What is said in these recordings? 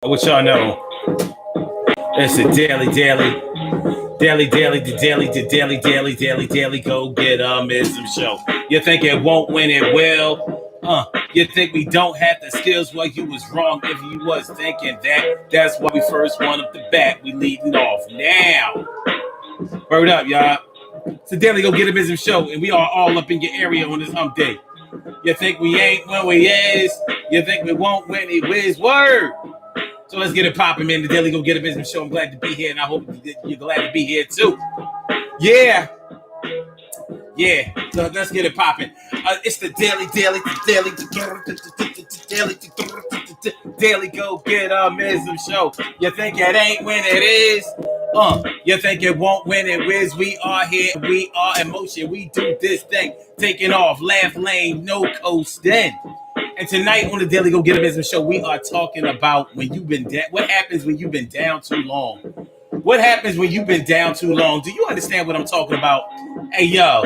What y'all know? It's a daily go get ism show. You think it won't when it will? You think we don't have the skills? Well, you was wrong if you was thinking that. That's why we first one up the bat. We leading off now. Word up, y'all. It's a daily go get ism show, and we are all up in your area on this hump day. You think we ain't when we is? You think we won't when it whiz? Word. So let's get it popping, man. The Daily Go Get a Business Show. I'm glad to be here, and I hope you're glad to be here too. Yeah. So let's get it popping. It's the Daily Go Get a Business Show. You think it ain't when it is? You think it won't when it whiz? We are here. We are in motion. We do this thing. Taking off. Laugh lane. No coasting. And tonight on the Daily Go Get a Business Show, we are talking about when you've been what happens when you've been down too long. What happens when you've been down too long? Do you understand what I'm talking about? Hey, yo,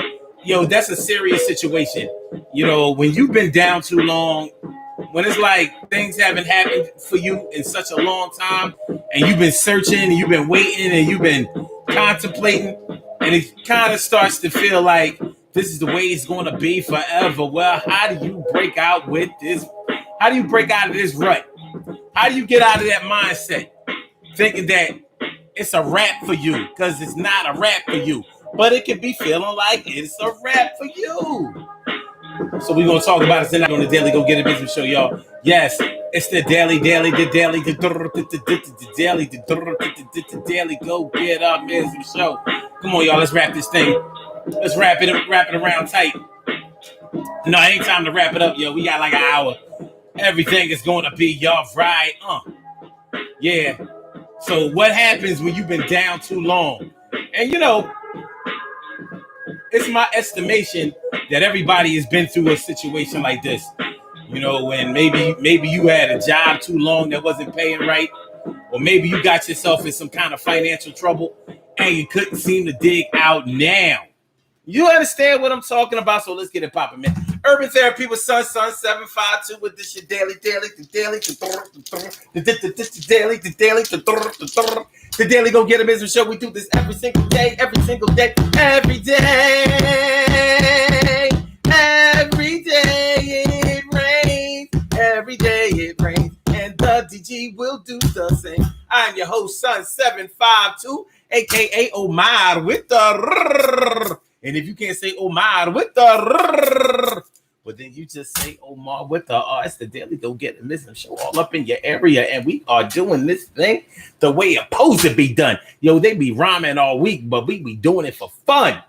that's a serious situation. You know, when you've been down too long, when it's like things haven't happened for you in such a long time, and you've been searching, and you've been waiting, and you've been contemplating, and it kind of starts to feel like this is the way it's going to be forever. Well, how do you break out with this? How do you break out of this rut? How do you get out of that mindset thinking that it's a wrap for you? Because it's not a wrap for you, but it can be feeling like it's a wrap for you. So we're going to talk about it tonight on the Daily Go Get a Business Show, y'all. Yes, it's the Daily Go Get a Business Show. Come on, y'all, let's wrap this thing. Let's wrap it around tight. No, it ain't time to wrap it up, yo. We got like an hour. Everything is going to be y'all right. Yeah. So what happens when you've been down too long? And you know, it's my estimation that everybody has been through a situation like this. You know, when maybe you had a job too long that wasn't paying right, or maybe you got yourself in some kind of financial trouble and you couldn't seem to dig out now. You understand what I'm talking about? So let's get it popping, man. Urban Therapy with Sun 752 with this your daily, the Daily Go Get a Business Show. We do this every single day, every day it rains, every day it rains, and the DG will do the same. I'm your host, Sun 752, aka Omar with the. And if you can't say Omar with the, but then you just say Omar with the it's the Daily Go Get a Business Show all up in your area, and we are doing this thing the way it's supposed to be done. Yo, they be rhyming all week, but we be doing it for fun.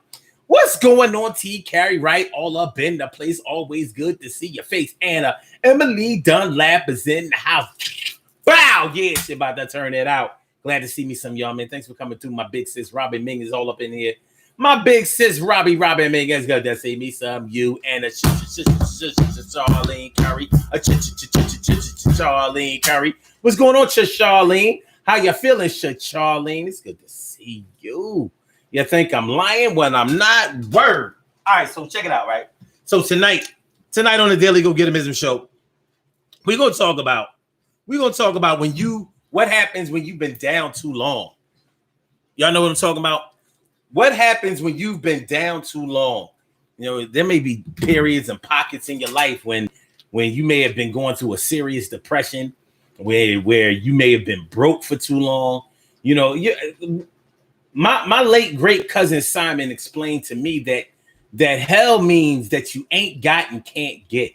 What's going on, T. Carrie Wright? All up in the place. Always good to see your face. Anna Emily Dunlap is in the house. Wow, yeah, she about to turn it out. Glad to see me some y'all, man. Thanks for coming through. My big sis, Robin Ming, is all up in here. My big sis, Robin Ming, is good to see me some you. And a Charlene Curry. Charlene Curry. What's going on, Charlene? How you feeling, Charlene? It's good to see you. You think I'm lying when I'm not? Word. All right, so check it out, right? So tonight on the Daily Go Get a Business Show, we're gonna talk about what happens when you've been down too long. Y'all know what I'm talking about? What happens when you've been down too long? You know, there may be periods and pockets in your life when you may have been going through a serious depression, where you may have been broke for too long. You know, my late great cousin Simon explained to me that hell means that you ain't got and can't get.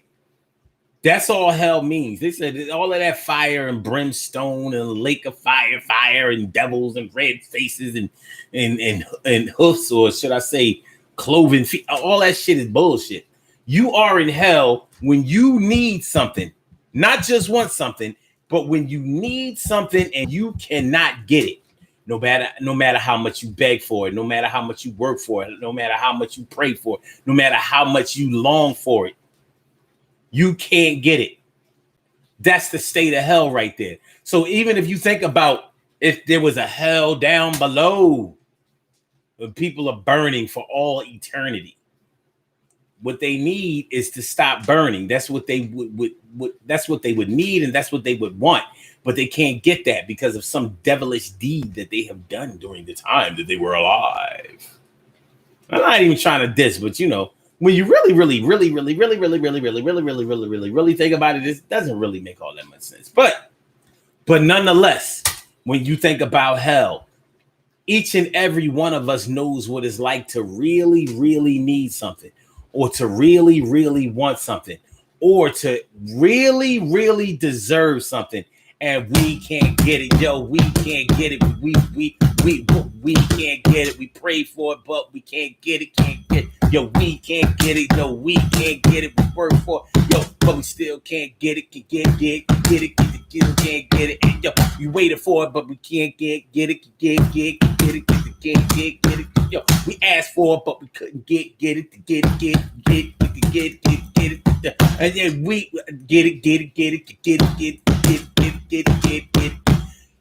That's all hell means. They said all of that fire and brimstone and lake of fire and devils and red faces and hoofs, or should I say cloven feet, all that shit is bullshit. You are in hell when you need something, not just want something, but when you need something and you cannot get it. No matter how much you beg for it, no matter how much you work for it, no matter how much you pray for it, no matter how much you long for it, you can't get it. That's the state of hell right there. So even if you think about if there was a hell down below, where people are burning for all eternity, what they need is to stop burning. That's what they would that's what they would need, and that's what they would want. but they can't get that because of some devilish deed that they have done during the time that they were alive. I'm not even trying to diss, but when you really think about it, it doesn't really make all that much sense. But nonetheless, when you think about hell, each and every one of us knows what it's like to really, really need something, or to really, really want something, or to really, really deserve something, and we can't get it. Yo, we can't get it. We can't get it. We pray for it, but we can't get it. Can't get it. Yo, we can't get it. Yo, we can't get it. We work for it. Yo, but we still can't get it. Can't get it. Can't get it. And yo, we waited for it, but we can't get it. Can't get it. Yo, we asked for it, but we couldn't get it. Get it. And then we get it.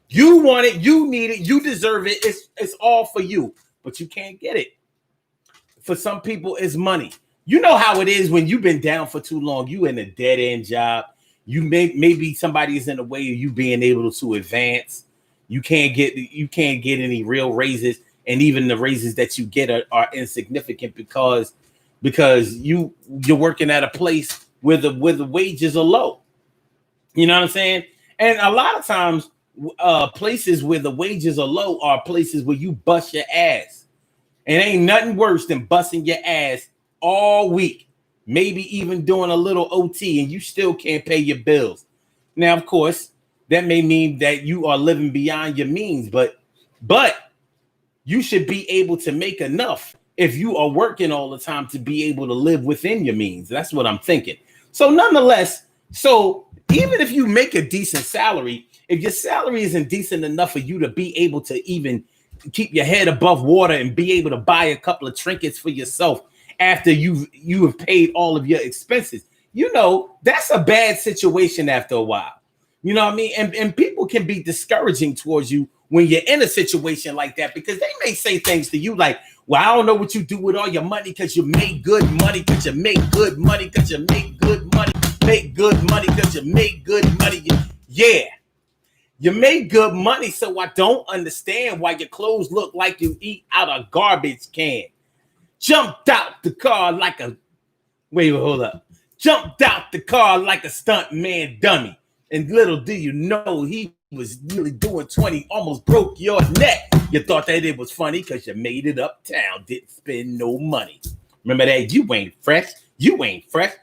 You want it, you need it, you deserve it. It's all for you, but you can't get it. For some people, it's money. You know how it is when you've been down for too long. You in a dead end job. You maybe somebody is in the way of you being able to advance. You can't get any real raises, and even the raises that you get are insignificant because you're working at a place where the wages are low. You know what I'm saying? And a lot of times, places where the wages are low are places where you bust your ass. And ain't nothing worse than busting your ass all week, maybe even doing a little OT, and you still can't pay your bills. Now, of course, that may mean that you are living beyond your means, but you should be able to make enough if you are working all the time to be able to live within your means. That's what I'm thinking. So nonetheless, even if you make a decent salary, if your salary isn't decent enough for you to be able to even keep your head above water and be able to buy a couple of trinkets for yourself after you have paid all of your expenses, that's a bad situation after a while. You know what I mean? And people can be discouraging towards you when you're in a situation like that, because they may say things to you like, well, I don't know what you do with all your money because you make good money, because you make good money, because you make good money, make good money, because you make good money. Yeah, you make good money, so I don't understand why your clothes look like you eat out a garbage can. Jumped out the car like a... Wait, hold up. Jumped out the car like a stunt man dummy. And little do you know, he was really doing 20, almost broke your neck. You thought that it was funny because you made it uptown, didn't spend no money. Remember that? You ain't fresh. You ain't fresh.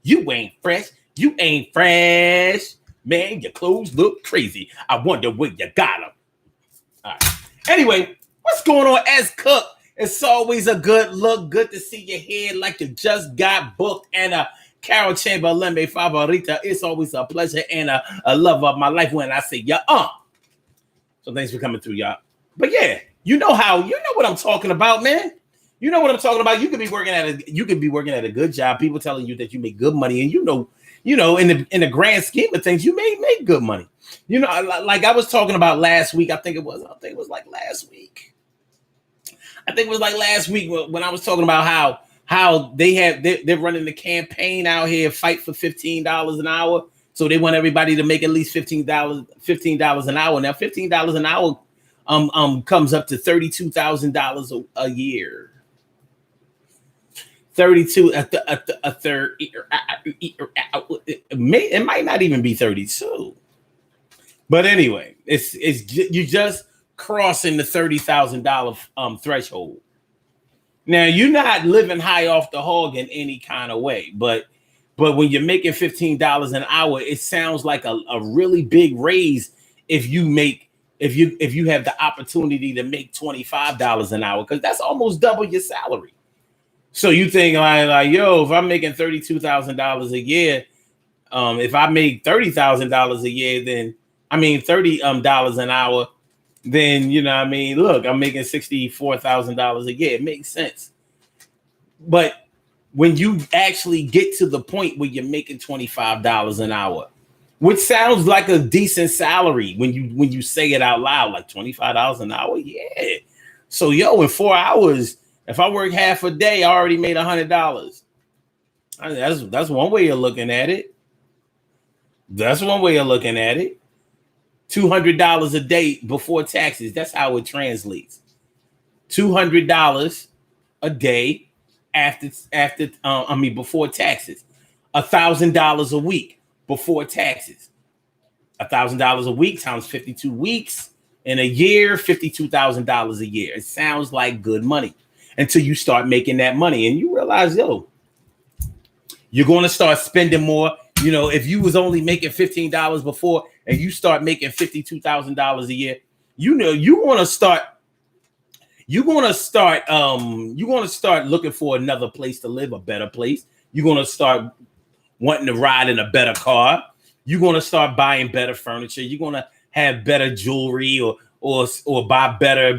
You ain't fresh. You ain't fresh. Man, your clothes look crazy. I wonder where you got them. All right. Anyway, what's going on, S Cook? It's always a good look. Good to see you here like you just got booked. And Carol Chamberlain, mi favorita. It's always a pleasure and a love of my life when I say So thanks for coming through, y'all. But yeah, you know what I'm talking about, man. You know what I'm talking about. You could be working at a good job. People telling you that you make good money, and in the grand scheme of things, you may make good money. Like I was talking about last week. I think it was like last week. I think it was like last week when I was talking about how they're running the campaign out here, fight for $15 an hour. So they want everybody to make at least $15 an hour. Now $15 an hour comes up to $32,000 a year. 32 a third. It might not even be 32. But anyway, it's you just crossing the $30,000 threshold. Now you're not living high off the hog in any kind of way, but when you're making $15 an hour, it sounds like a really big raise if you have the opportunity to make $25 an hour, because that's almost double your salary. So you think like yo, if I'm making $32,000 a year, if I make $30,000 a year, then $30 an hour, then look, I'm making $64,000 a year. It makes sense. But when you actually get to the point where you're making $25 an hour, which sounds like a decent salary when you say it out loud, like $25 an hour, yeah. So in 4 hours, if I work half a day, I already made $100. That's one way of looking at it. That's one way of looking at it. $200 a day before taxes. That's how it translates. $200 a day before taxes. $1,000 a week before taxes. $1,000 a week times 52 weeks in a year, $52,000 a year. It sounds like good money until you start making that money and you realize, you're going to start spending more. You know, if you was only making $15 before and you start making $52,000 a year, you know, you're going to start looking for another place to live, a better place. You're going to start wanting to ride in a better car. You're going to start buying better furniture. You're going to have better jewelry or buy better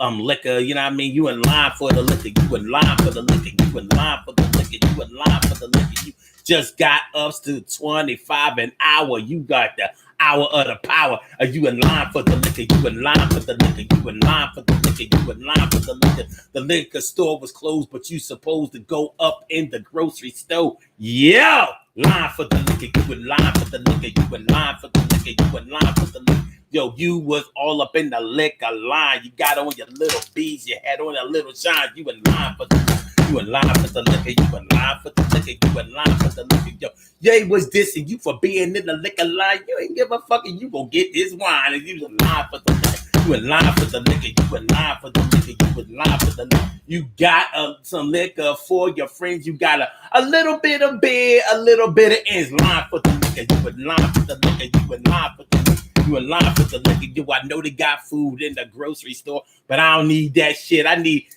liquor. You know what I mean? You in line for the liquor. You in line for the liquor. You in line for the liquor. You in line for the liquor. You just got up to 25 an hour. You got the hour of the power. Are you in line for the liquor? You in line for the liquor. You in line for the liquor. You in line for the liquor. The liquor store was closed, but you supposed to go up in the grocery store. Yeah. Line for the liquor. You in line for the liquor. You in line for the liquor. You in line for the liquor. Yo, you was all up in the liquor line. You got on your little beads. You had on a little shine. You in line for the liquor. You in line for the liquor. You in line for the liquor. You in line for the liquor. Yo, Ye was dissing you for being in the liquor line. You ain't give a fuck. You gonna get this wine and you in line for the liquor. You in line for the liquor. You in line for the liquor. You in line for the liquor. You got some liquor for your friends. You got a little bit of beer, a little bit of ends. Line for the liquor. You in line for the liquor. You in line for the liquor. You in line for the liquor. Yo, I know they got food in the grocery store, but I don't need that shit. I need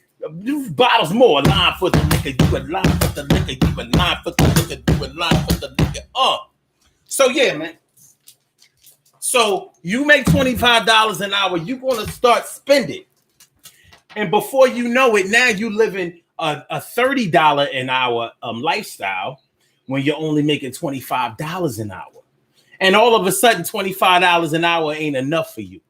bottles more. Line for the liquor. You in line for the liquor. You in line for the liquor. You in line for the liquor. So yeah, man. So you make $25 an hour, you're gonna start spending. And before you know it, now you living a $30 an hour lifestyle when you're only making $25 an hour. And all of a sudden, $25 an hour ain't enough for you.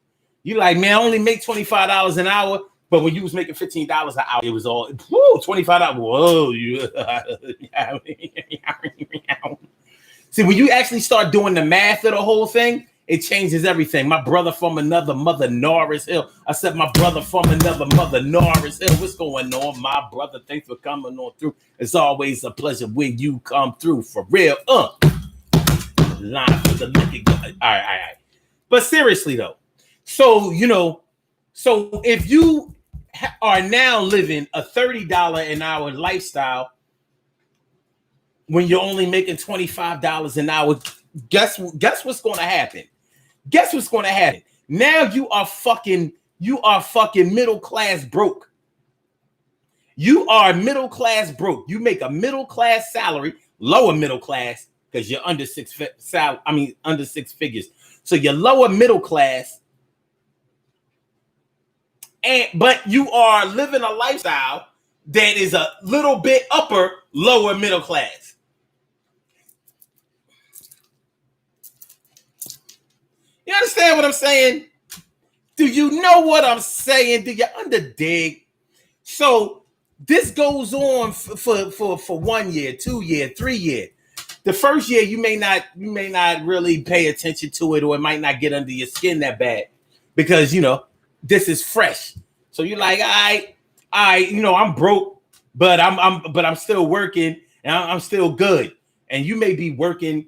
You like, man, I only make $25 an hour. But when you was making $15 an hour, it was all $25. Whoa, See, when you actually start doing the math of the whole thing, it changes everything. My brother from another mother, Norris Hill. I said, my brother from another mother, Norris Hill. What's going on, my brother? Thanks for coming on through. It's always a pleasure when you come through, for real. Line for the liquor. All right. But seriously, though. So, so if you are now living a $30 an hour lifestyle when you're only making $25 an hour, guess what's going to happen? Guess what's going to happen? Now you are fucking middle class broke. You are middle class broke. You make a middle class salary, lower middle class, because you're under six figures. So you're lower middle class. But you are living a lifestyle that is a little bit lower middle class. You understand what I'm saying? Do you know what I'm saying? Do you underdig? So this goes on for 1 year, 2 year, 3 year. The first year you may not really pay attention to it, or it might not get under your skin that bad because this is fresh. So you're like, I'm broke, but I'm still working and I'm still good. And you may be working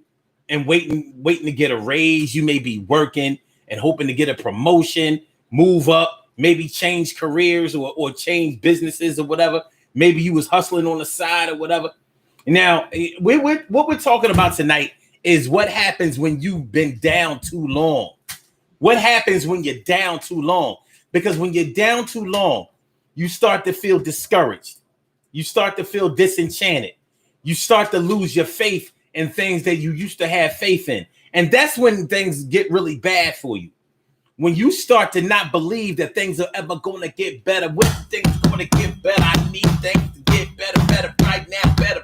and waiting to get a raise. You may be working and hoping to get a promotion, move up, maybe change careers or change businesses or whatever. Maybe you was hustling on the side or whatever. Now, what we're talking about tonight is what happens when you've been down too long. What happens when you're down too long? Because when you're down too long, you start to feel discouraged. You start to feel disenchanted. You start to lose your faith in things that you used to have faith in. And that's when things get really bad for you. When you start to not believe that things are ever going to get better. When things going to get better? I need things to get better right now, better.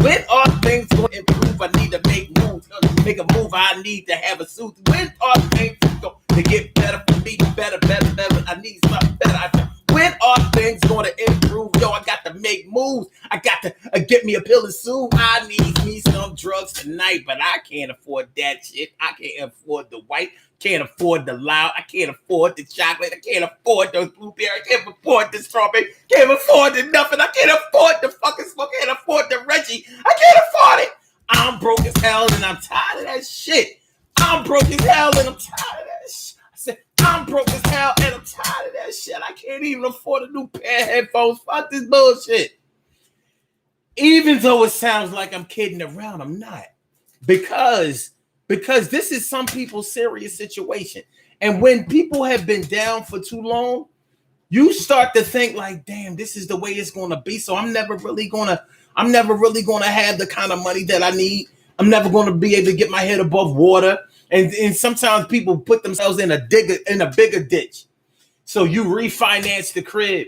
When are things going to improve? I need to make moves. Make a move. I need to have a suit. When are things going to get better for me? Better. I need something better. When are things going to improve? Yo, I got to make moves. I got get me a pill and soon. I need me some drugs tonight, but I can't afford that shit. I can't afford the white, can't afford the loud, I can't afford the chocolate, I can't afford those blueberry, I can't afford the strawberry, can't afford the nothing, I can't afford the fucking smoke, I can't afford the Reggie, I can't afford it. I'm broke as hell and I'm tired of that shit. I'm broke as hell and I'm tired of that shit. I said, I'm broke as hell and I'm tired of that shit. I can't even afford a new pair of headphones. Fuck this bullshit. Even though it sounds like I'm kidding around, I'm not. Because this is some people's serious situation. And when people have been down for too long, you start to think like, damn, this is the way it's going to be. So I'm never really going to have the kind of money that I need. I'm never going to be able to get my head above water. And sometimes people put themselves in a bigger ditch. So you refinance the crib.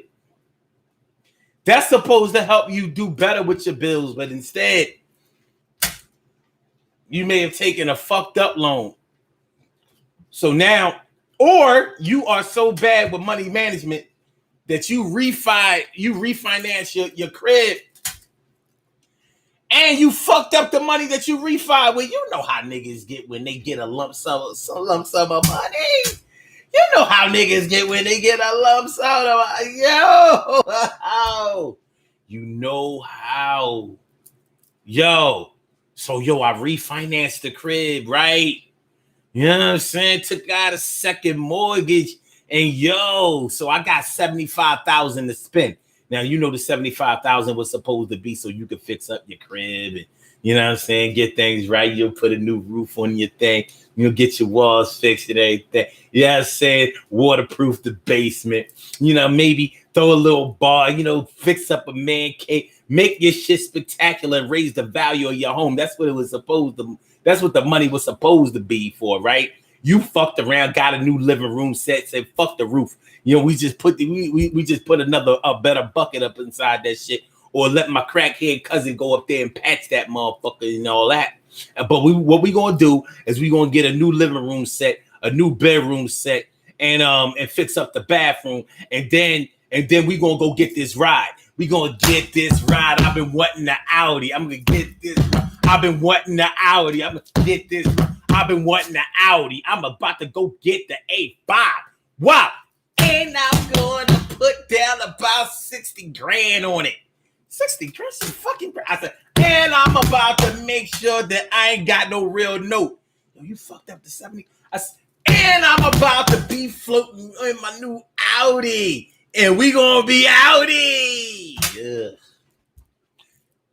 That's supposed to help you do better with your bills, but instead, you may have taken a fucked up loan. So now, or you are so bad with money management that you refinance your crib, and you fucked up the money that you refi with. You know how niggas get when they get a lump sum of money. You know how niggas get when they get a lump sum of money. Yo, you know how. So I refinanced the crib, right? You know what I'm saying? Took out a second mortgage, and so I got $75,000 to spend. Now, you know the $75,000 was supposed to be so you could fix up your crib and, you know what I'm saying, get things right. You'll put a new roof on your thing. You'll get your walls fixed and everything. You know what I'm saying? Waterproof the basement. You know, maybe throw a little bar, fix up a man cave. Make your shit spectacular and raise the value of your home. That's what it was supposed to. That's what the money was supposed to be for, right? You fucked around, got a new living room set, said fuck the roof. We just put a better bucket up inside that shit, or let my crackhead cousin go up there and patch that motherfucker and all that. But what we gonna do is we gonna get a new living room set, a new bedroom set, and fix up the bathroom, and then we gonna go get this ride. We gonna get this ride. I've been wanting the Audi. I'm gonna get this. I've been wanting the Audi. I'm gonna get this. I've been wanting the Audi. I'm about to go get the A5. Wow. And I'm going to put down about 60 grand on it. 60 grand, some fucking grand. I said, and I'm about to make sure that I ain't got no real note. Yo, you fucked up the 70. And I'm about to be floating in my new Audi. And we gonna be Audi. Yeah.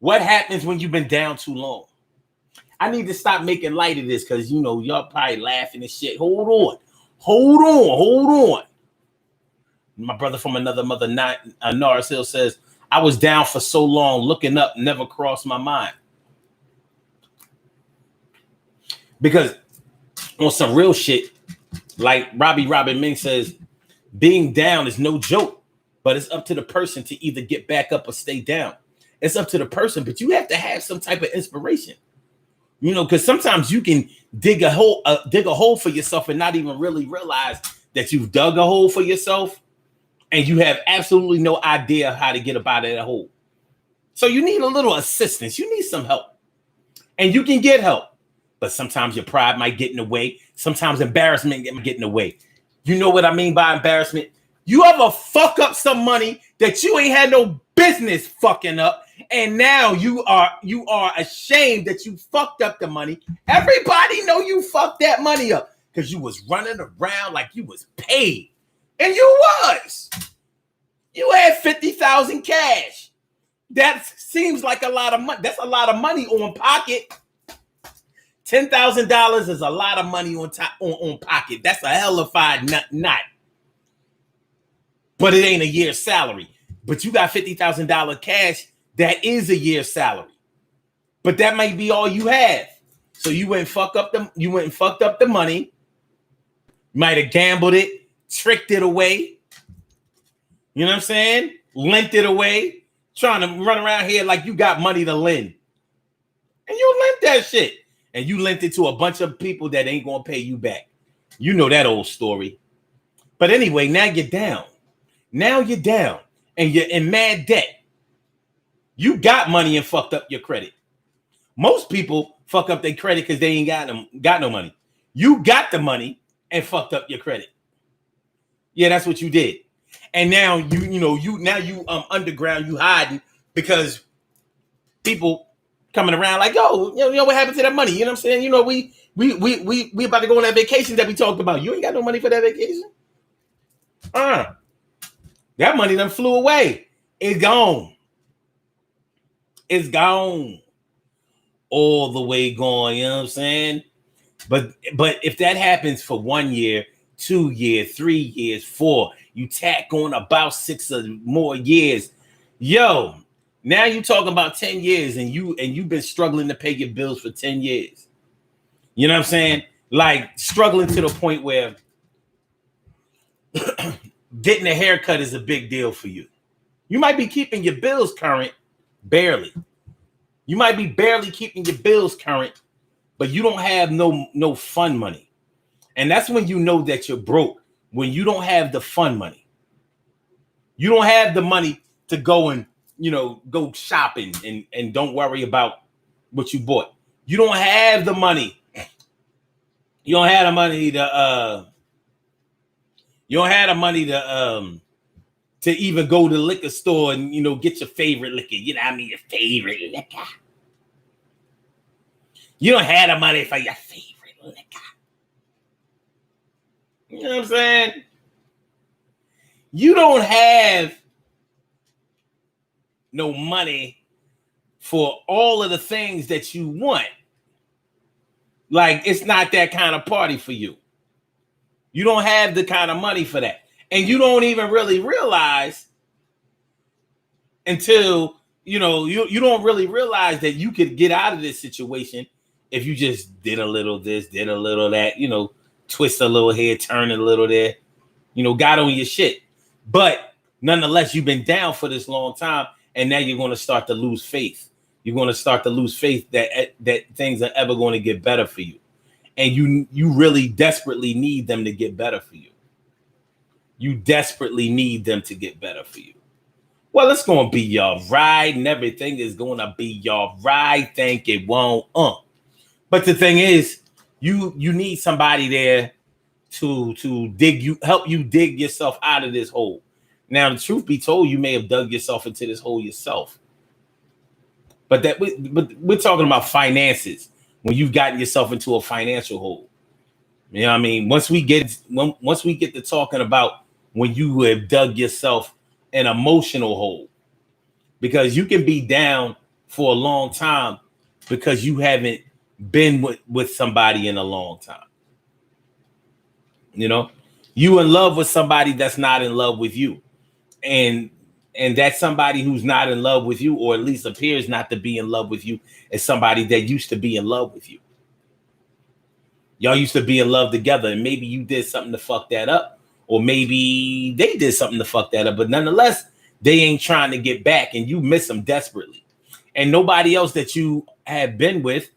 What happens when you've been down too long? I need to stop making light of this because, y'all probably laughing and shit. Hold on. My brother from another mother, Norris Hill, says, I was down for so long, looking up never crossed my mind. Because on some real shit, like Robin Ming says, being down is no joke, but it's up to the person to either get back up or stay down. It's up to the person, but you have to have some type of inspiration. Because sometimes you can dig a hole for yourself and not even really realize that you've dug a hole for yourself, and you have absolutely no idea how to get up out of that hole. So you need a little assistance. You need some help, and you can get help. But sometimes your pride might get in the way. Sometimes embarrassment might get in the way. You know what I mean by embarrassment? You ever fuck up some money that you ain't had no business fucking up, and now you are ashamed that you fucked up the money. Everybody know you fucked that money up because you was running around like you was paid. And you was. You had 50,000 cash. That seems like a lot of money. That's a lot of money on pocket. $10,000 is a lot of money on pocket. That's a hellified knot. But it ain't a year's salary. But you got $50,000 cash. That is a year's salary. But that might be all you have. So you went and fucked up the money. Might have gambled it. Tricked it away. You know what I'm saying? Lent it away. Trying to run around here like you got money to lend. And you lent that shit. And you lent it to a bunch of people that ain't going to pay you back. You know that old story. But anyway, now you're down. And you're in mad debt. You got money and fucked up your credit. Most people fuck up their credit because they ain't got no money. You got the money and fucked up your credit. Yeah, that's what you did. And now you underground, you hiding because people coming around like, yo, you know what happened to that money? You know what I'm saying? You know, we about to go on that vacation that we talked about. You ain't got no money for that vacation. That money done flew away. It's gone. It's gone. All the way gone, you know what I'm saying? But if that happens for 1 year, 2 years, 3 years, 4, you tack on about 6 or more years. Yo, now you talking about 10 years and you've been struggling to pay your bills for 10 years. You know what I'm saying? Like struggling to the point where getting a haircut is a big deal for you. You might be keeping your bills current, barely. You might be barely keeping your bills current, but you don't have no fun money. And that's when you know that you're broke, when you don't have the fun money. You don't have the money to go and, go shopping and don't worry about what you bought. You don't have the money. You don't have the money to even go to the liquor store and, get your favorite liquor. You know what I mean? Your favorite liquor. You don't have the money for your favorite liquor. You know what I'm saying? You don't have no money for all of the things that you want. Like, it's not that kind of party for you. You don't have the kind of money for that. And you don't even really realize until, you don't really realize that you could get out of this situation if you just did a little this, did a little that, twist a little here, turn a little there, got on your shit. But nonetheless, you've been down for this long time, and now you're going to start to lose faith. You're going to start to lose faith that things are ever going to get better for you. And you really desperately need them to get better for you. You desperately need them to get better for you. Well, it's going to be your ride, and everything is going to be your ride. Think it won't. But the thing is, you need somebody there to help you dig yourself out of this hole. Now, the truth be told, you may have dug yourself into this hole yourself. But we're talking about finances. When you've gotten yourself into a financial hole, you know what I mean? Once we get to talking about when you have dug yourself an emotional hole, because you can be down for a long time because you haven't been with somebody in a long time. You in love with somebody that's not in love with you, and that somebody who's not in love with you, or at least appears not to be in love with you, is somebody that used to be in love with you. Y'all used to be in love together, and maybe you did something to fuck that up, or maybe they did something to fuck that up, but nonetheless, they ain't trying to get back, and you miss them desperately. And nobody else that you have been with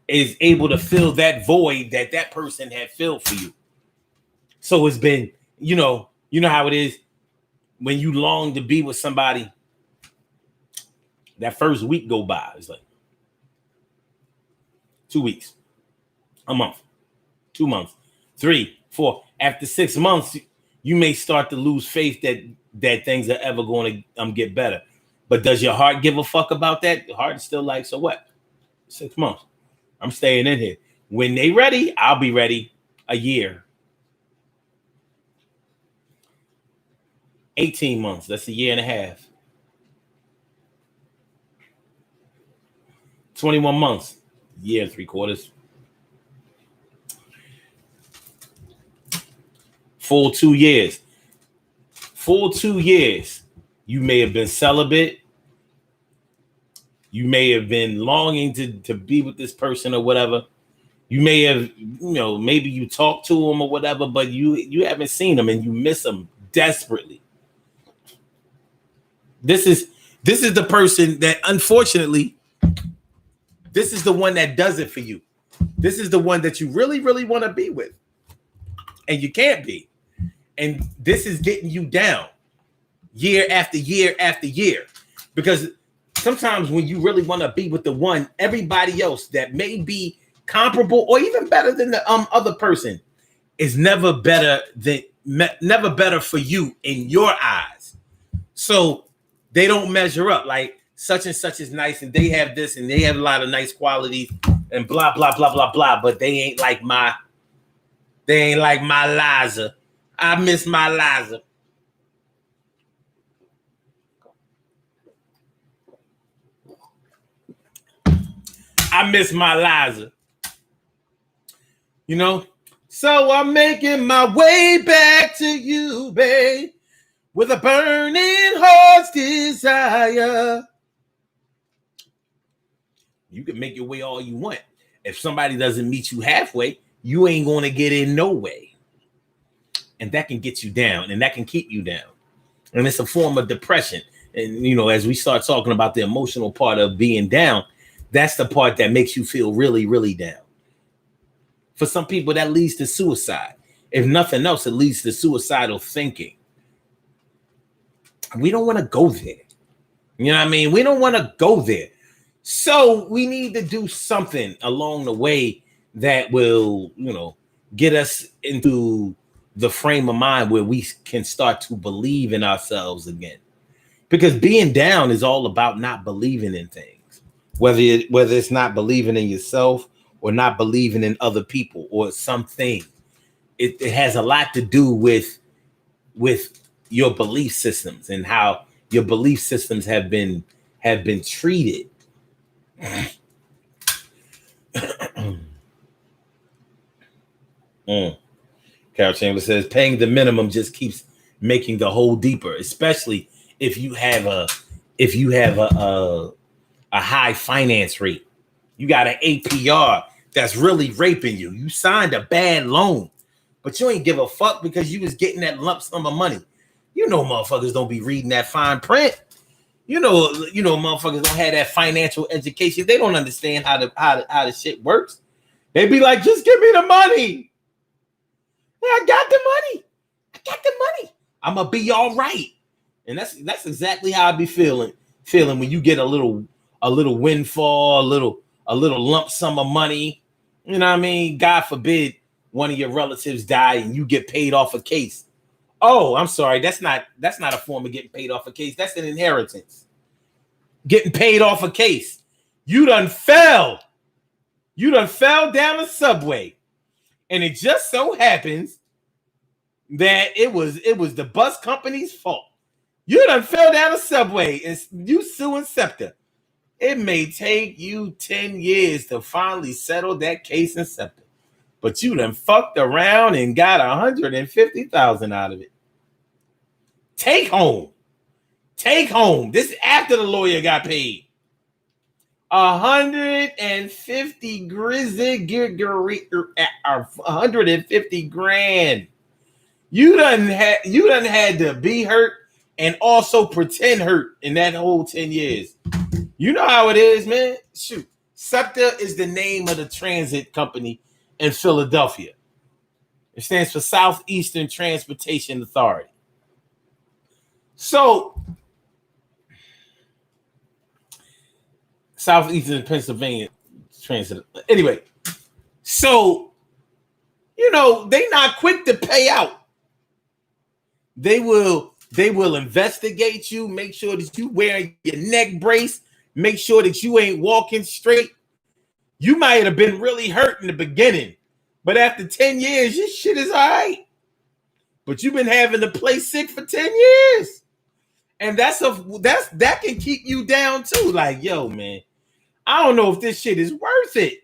is able to fill that void that person had filled for you. So it's been, you know how it is when you long to be with somebody. That first week go by, it's like 2 weeks, a month, 2 months, 3, 4. After 6 months, you may start to lose faith that things are ever going to get better. But does your heart give a fuck about that? The heart is still like, so what? 6 months. I'm staying in here. When they ready, I'll be ready. A year. 18 months. That's a year and a half. 21 months. Year and 3/4. Full 2 years. Full 2 years. You may have been celibate. You may have been longing to be with this person or whatever. You may have, maybe you talked to them or whatever, but you haven't seen them and you miss them desperately. This is the person that, unfortunately, this is the one that does it for you. This is the one that you really, really want to be with. And you can't be. And this is getting you down year after year after year. Because sometimes when you really want to be with the one, everybody else that may be comparable or even better than the other person is never better for you in your eyes. So they don't measure up. Like such and such is nice, and they have this, and they have a lot of nice qualities, and blah blah blah blah blah. But they ain't like my Liza. I miss my Liza. I miss my Liza. You know? So I'm making my way back to you, babe, with a burning heart's desire. You can make your way all you want. If somebody doesn't meet you halfway, you ain't going to get in no way. And that can get you down, and that can keep you down. And it's a form of depression. And, you know, as we start talking about the emotional part of being down, that's the part that makes you feel really, really down. For some people, that leads to suicide. If nothing else, it leads to suicidal thinking. We don't want to go there. You know what I mean? We don't want to go there. So we need to do something along the way that will, you know, get us into the frame of mind where we can start to believe in ourselves again. Because being down is all about not believing in things. Whether it's not believing in yourself or not believing in other people or something, it has a lot to do with your belief systems and how your belief systems have been treated. Carol Chambers says paying the minimum just keeps making the hole deeper, especially if you have a high finance rate. You got an APR that's really raping you. You signed a bad loan, but you ain't give a fuck because you was getting that lump sum of money. You know, motherfuckers don't be reading that fine print. You know, motherfuckers don't have that financial education. They don't understand how the shit works. They be like, just give me the money. Yeah, I got the money. I'm gonna be all right. And that's exactly how I be feeling when you get a little windfall, a little lump sum of money. You know what I mean? God forbid one of your relatives die and you get paid off a case. Oh, I'm sorry. That's not a form of getting paid off a case. That's an inheritance. Getting paid off a case. You done fell down a subway. And it just so happens that it was the bus company's fault. You done fell down a subway and you suing SEPTA. It may take you 10 years to finally settle that case in SEPTA. But you done fucked around and got $150,000 out of it. Take home. This is after the lawyer got paid. 150 grand. You done had to be hurt and also pretend hurt in that whole 10 years. You know how it is, man. Shoot. SEPTA is the name of the transit company in Philadelphia. It stands for Southeastern Transportation Authority. So, Southeastern Pennsylvania Transit. Anyway, so, you know, they not quick to pay out. They will investigate you, make sure that you wearing your neck brace, make sure that you ain't walking straight. You might have been really hurt in the beginning, but after 10 years, your shit is all right. But you've been having to play sick for 10 years. And that can keep you down too. Like, yo, man, I don't know if this shit is worth it.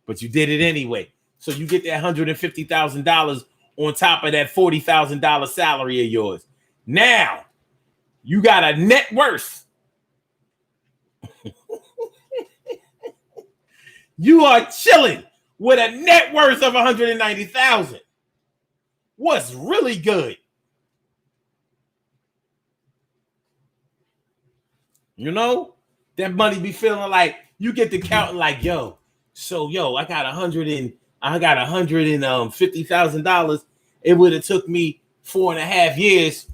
But you did it anyway. So you get that $150,000 on top of that $40,000 salary of yours. Now, you got a net worth. You are chilling with a net worth of $190,000. What's really good? You know, that money be feeling like you get to counting like, I got $150,000. It would have took me 4.5 years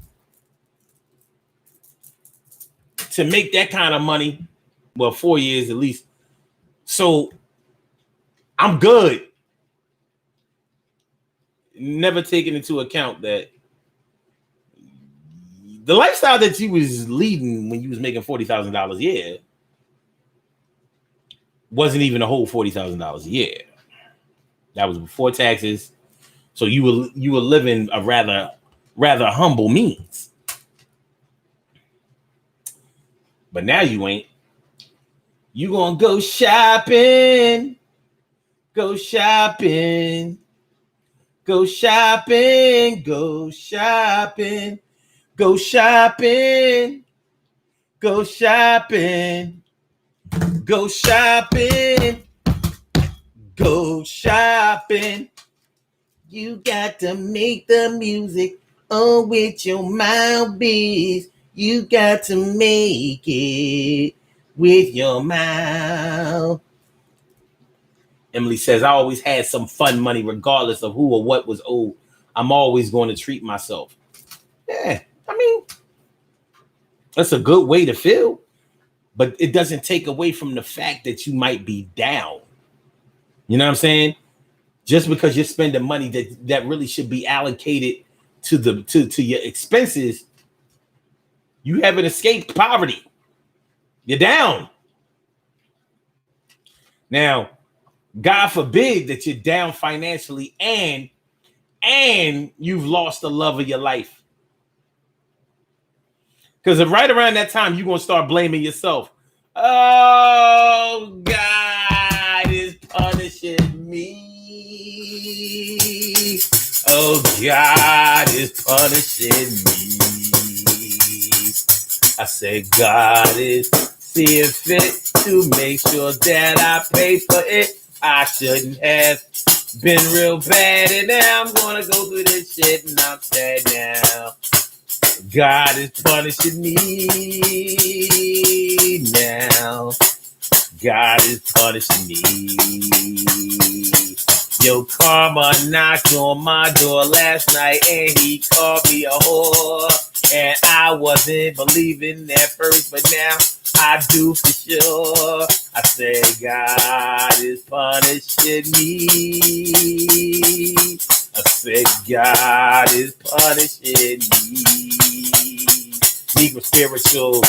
to make that kind of money. Well, 4 years at least. So I'm good. Never taking into account that the lifestyle that you was leading when you was making $40,000 a year wasn't even a whole $40,000 a year. That was before taxes. So you were living a rather humble means. But now you ain't. You gonna go shopping, go shopping, go shopping, go shopping, go shopping, go shopping, go shopping, go shopping. You got to make the music on with your mouthpiece. You got to make it with your mouth. Emily says, I always had some fun money regardless of who or what was owed. I'm always going to treat myself. Yeah, I mean, that's a good way to feel, but it doesn't take away from the fact that you might be down. You know what I'm saying? Just because you're spending money that really should be allocated to your expenses, you haven't escaped poverty. You're down. Now, God forbid that you're down financially and you've lost the love of your life. Because right around that time, you're going to start blaming yourself. Oh, God is punishing me. Oh, God is punishing me. I said, God is seeing fit to make sure that I pay for it. I shouldn't have been real bad, and now I'm going to go through this shit, and I'm sad now. God is punishing me now. God is punishing me. Yo, karma knocked on my door last night, and he called me a whore. And I wasn't believing at first, but now I do for sure. I said, God is punishing me. I said, God is punishing me. Negro spiritual,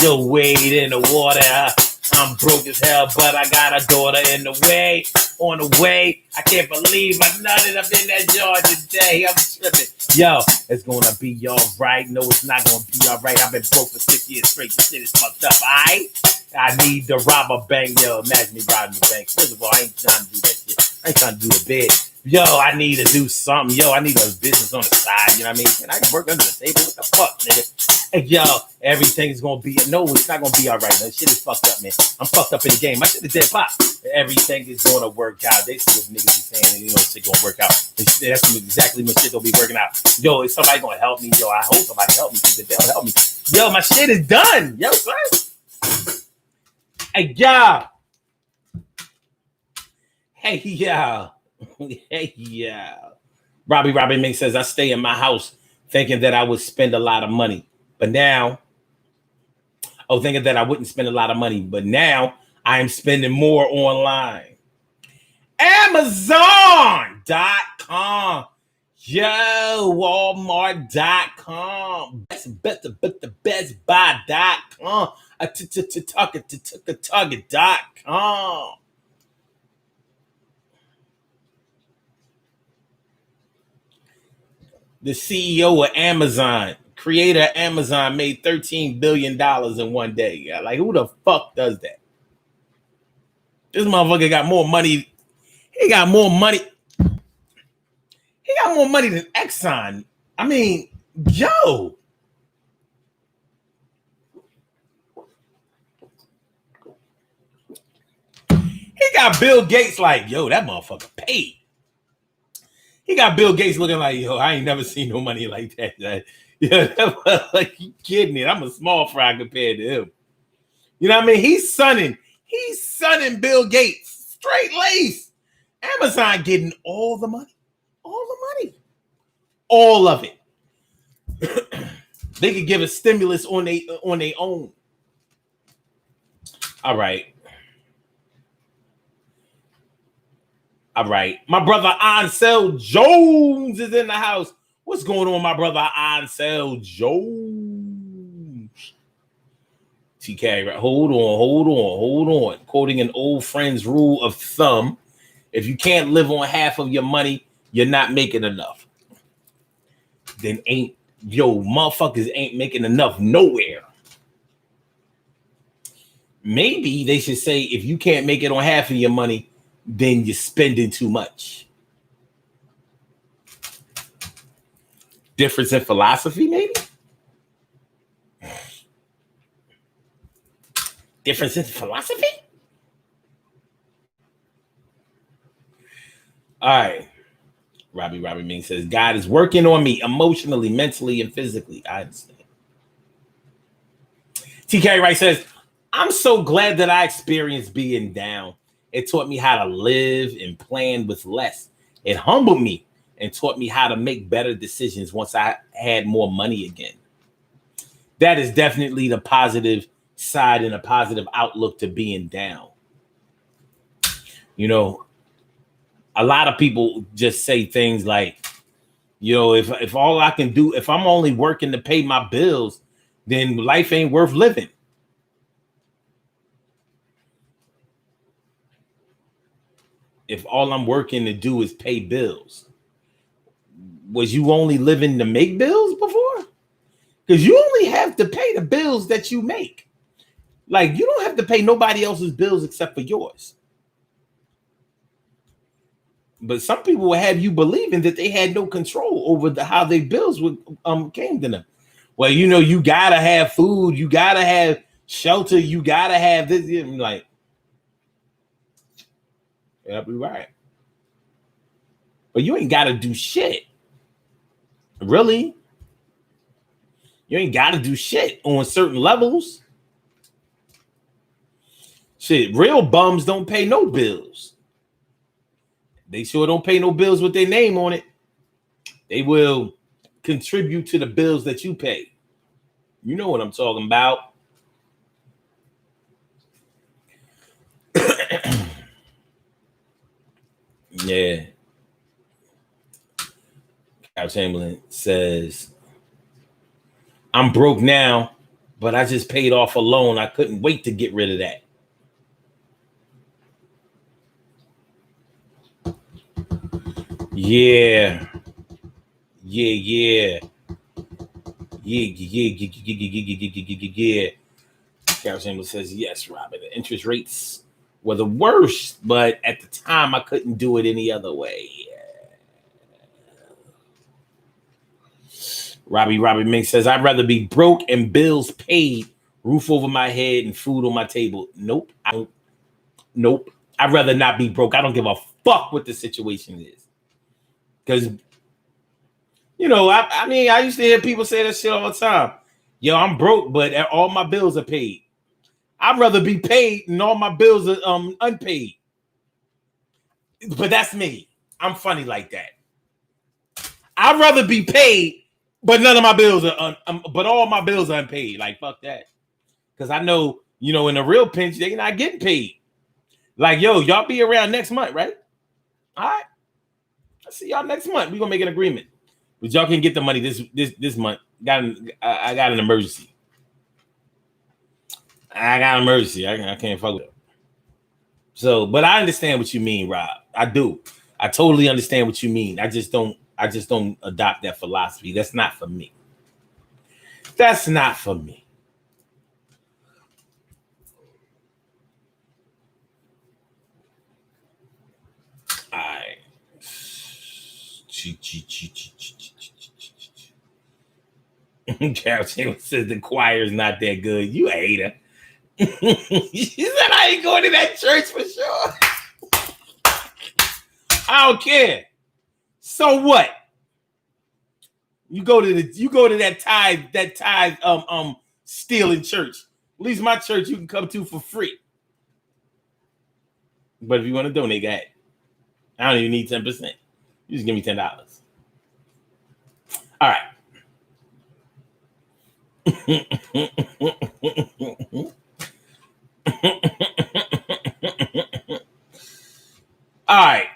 yo, wade in the water. I'm broke as hell, but I got a daughter in the way. On the way, I can't believe I nutted up in that jar today. I'm tripping. Yo, it's gonna be all right. No, it's not gonna be all right. I've been broke for 6 years straight. This shit is fucked up, all right? I need to rob a bank. Yo, imagine me robbing a bank. First of all, I ain't trying to do that shit. I ain't trying to do a bid. Yo, I need to do something. Yo, I need a business on the side. You know what I mean? Can I work under the table? What the fuck, nigga? Hey, yo, everything's gonna be. No, it's not gonna be all right. That shit is fucked up, man. I'm fucked up in the game. My shit is dead pop. Everything is gonna work out. They see what niggas be saying, and you know shit gonna work out. That's exactly when shit gonna be working out. Yo, is somebody gonna help me? Yo, I hope somebody help me. Because if they don't help me, yo, my shit is done. Yo, son. Hey, yo. Hey, yo. Hey, yeah. Robbie Mink says, I stay in my house thinking that I would spend a lot of money. But now, thinking that I wouldn't spend a lot of money. But now I am spending more online. Amazon.com. Yo, Walmart.com. Bestbuy.com. Target.com. The CEO of Amazon, creator of Amazon, made $13 billion in one day. Like, who the fuck does that? This motherfucker got more money. He got more money. He got more money than Exxon. I mean, yo. He got Bill Gates like, yo, that motherfucker paid. He got Bill Gates looking like, yo, I ain't never seen no money like that. Yeah, like, you kidding it? I'm a small fry compared to him. You know what I mean? He's sunning Bill Gates. Straight lace. Amazon getting all the money. All the money. All of it. They could give a stimulus on their own. All right. All right. My brother Ansel Jones is in the house. What's going on, my brother Ansel Jones? TK, right? Hold on. Quoting an old friend's rule of thumb: if you can't live on half of your money, you're not making enough. Then motherfuckers ain't making enough nowhere. Maybe they should say, if you can't make it on half of your money, then you're spending too much. Difference in philosophy, maybe? Difference in philosophy? All right. Robbie Ming says, God is working on me emotionally, mentally, and physically. I understand. TK Wright says, I'm so glad that I experienced being down. It taught me how to live and plan with less. It humbled me and taught me how to make better decisions once I had more money again. That is definitely the positive side and a positive outlook to being down. You know, a lot of people just say things like, if all I can do, if I'm only working to pay my bills, then life ain't worth living. If all I'm working to do is pay bills, was you only living to make bills before? Because you only have to pay the bills that you make. Like, you don't have to pay nobody else's bills except for yours. But some people will have you believing that they had no control over how their bills would came to them. Well, you gotta have food, you gotta have shelter, you gotta have this. I'm like, yeah, be right. But you ain't gotta do shit. Really? You ain't gotta do shit on certain levels. Shit, real bums don't pay no bills. They sure don't pay no bills with their name on it. They will contribute to the bills that you pay. You know what I'm talking about. Yeah. Kyle Chamberlain says, I'm broke now, but I just paid off a loan. I couldn't wait to get rid of that. Yeah. Kyle Chamberlain says, yes, Robin. The interest rates were the worst, but at the time I couldn't do it any other way. Robbie Ming says, I'd rather be broke and bills paid, roof over my head, and food on my table. Nope. Nope. I'd rather not be broke. I don't give a fuck what the situation is. Because, I used to hear people say that shit all the time. Yo, I'm broke, but all my bills are paid. I'd rather be paid and all my bills are unpaid. But that's me. I'm funny like that. I'd rather be paid, but none of my bills are but all my bills are unpaid. Like, fuck that. Because I know, in a real pinch, they're not getting paid. Like, yo, y'all be around next month, right? All right. I'll see y'all next month. We're gonna make an agreement. But y'all can get the money this month. I got an emergency. I can't fuck with it. So, but I understand what you mean, Rob. I do. I totally understand what you mean. I just don't adopt that philosophy. That's not for me. That's not for me. All right. Carol Chambers says the choir is not that good. You a hater. She said I ain't going to that church for sure. I don't care. So what? You go to that tithe stealing church. At least my church you can come to for free. But if you want to donate, go ahead. I don't even need 10%. You just give me $10. All right. All right.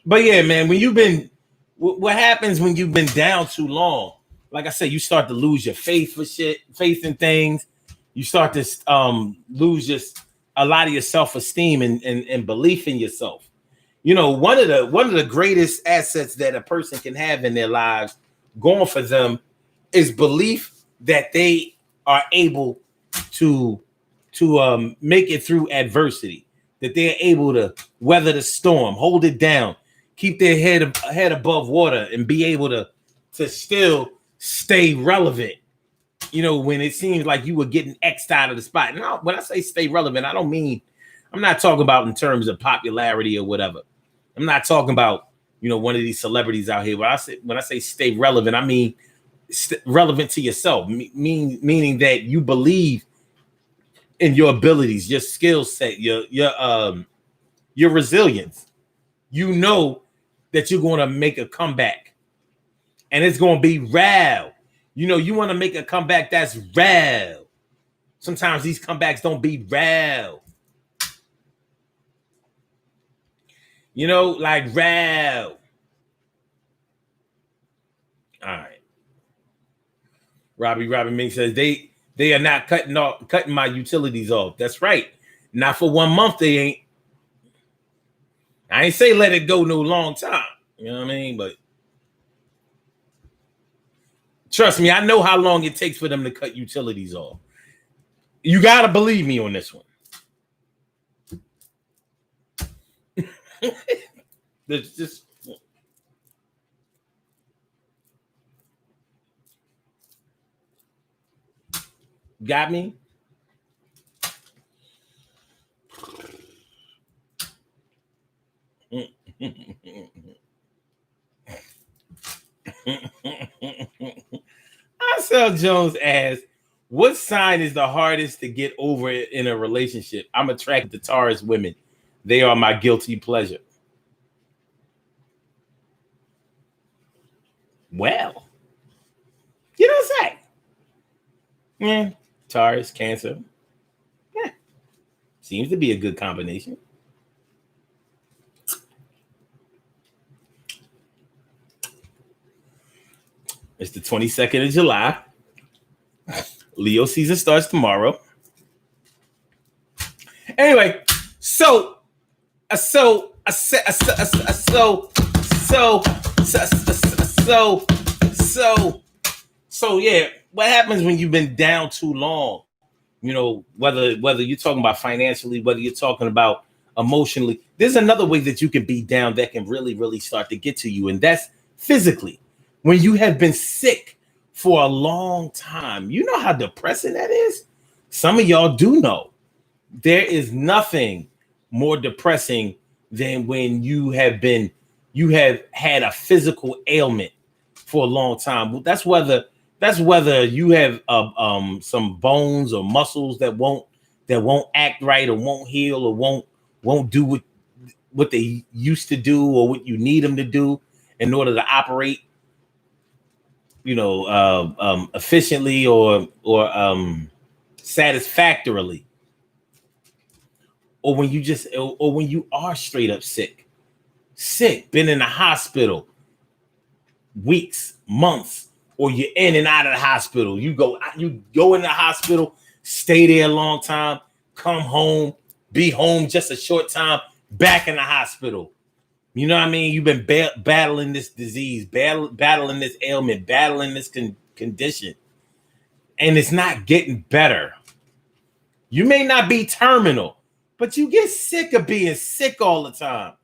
But yeah, man, when you've been, what happens when you've been down too long? Like I said, you start to lose your faith for shit, faith in things. You start to lose just a lot of your self-esteem and belief in yourself. You know, one of the greatest assets that a person can have in their lives going for them is belief that they are able to make it through adversity, that they're able to weather the storm, hold it down, keep their head above water, and be able to still stay relevant. You know, when it seems like you were getting X'd out of the spot. Now, when I say stay relevant, I don't mean, I'm not talking about in terms of popularity or whatever. I'm not talking about, you know, one of these celebrities out here. When I say stay relevant, I mean relevant to yourself, meaning that you believe in your abilities, your skill set, your resilience. You know that you're going to make a comeback, and it's going to be real. You know, you want to make a comeback that's real. Sometimes these comebacks don't be real. You know, like real. All right. Robbie Ming says they are not cutting my utilities off. That's right. Not for 1 month, they ain't. I ain't say let it go no long time. You know what I mean? But trust me, I know how long it takes for them to cut utilities off. You gotta believe me on this one. There's just got me. Marcel Jones asks, what sign is the hardest to get over in a relationship? I'm attracted to Taurus women. They are my guilty pleasure. Well, you don't say. Yeah, Taurus, Cancer. Yeah, seems to be a good combination. It's the 22nd of July. Leo season starts tomorrow. Anyway, so yeah, what happens when you've been down too long? You know, whether you're talking about financially, whether you're talking about emotionally, there's another way that you can be down that can really, really start to get to you, and that's physically. When you have been sick for a long time, you know how depressing that is? Some of y'all do know. There is nothing more depressing than when you have had a physical ailment for a long time. That's whether you have some bones or muscles that won't act right or won't heal or won't do what they used to do or what you need them to do in order to operate, you know, efficiently or satisfactorily. Or when you are straight up sick, been in the hospital weeks, months, or you're in and out of the hospital. You go in the hospital, stay there a long time, come home, be home just a short time, back in the hospital. You know what I mean? You've been battling this disease, battling this ailment, battling this condition, and it's not getting better. You may not be terminal, but you get sick of being sick all the time.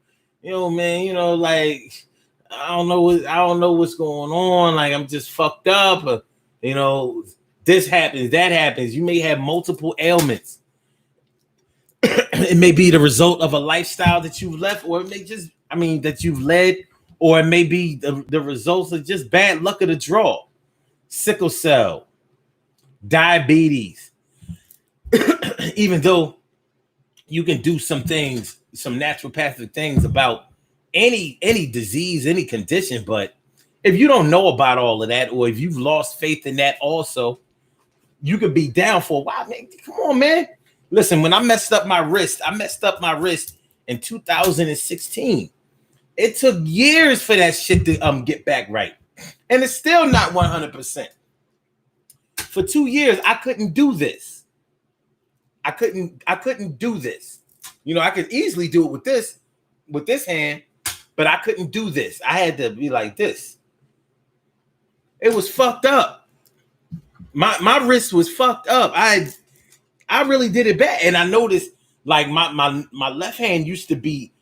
You know, man, you know, like, I don't know what's going on. Like, I'm just fucked up. Or, you know, this happens, that happens. You may have multiple ailments. It may be the result of a lifestyle that you've left, or it may just, that you've led, or it may be the results of just bad luck of the draw. Sickle cell, diabetes. Even though you can do some things, some naturopathic things about any disease, any condition, but if you don't know about all of that, or if you've lost faith in that also, you could be down for a while, man. Come on, man. Listen, when I messed up my wrist in 2016. It took years for that shit to get back right. And it's still not 100%. For 2 years, I couldn't do this. I couldn't do this. You know, I could easily do it with this hand, but I couldn't do this. I had to be like this. It was fucked up. My wrist was fucked up. I really did it bad. And I noticed like my left hand used to be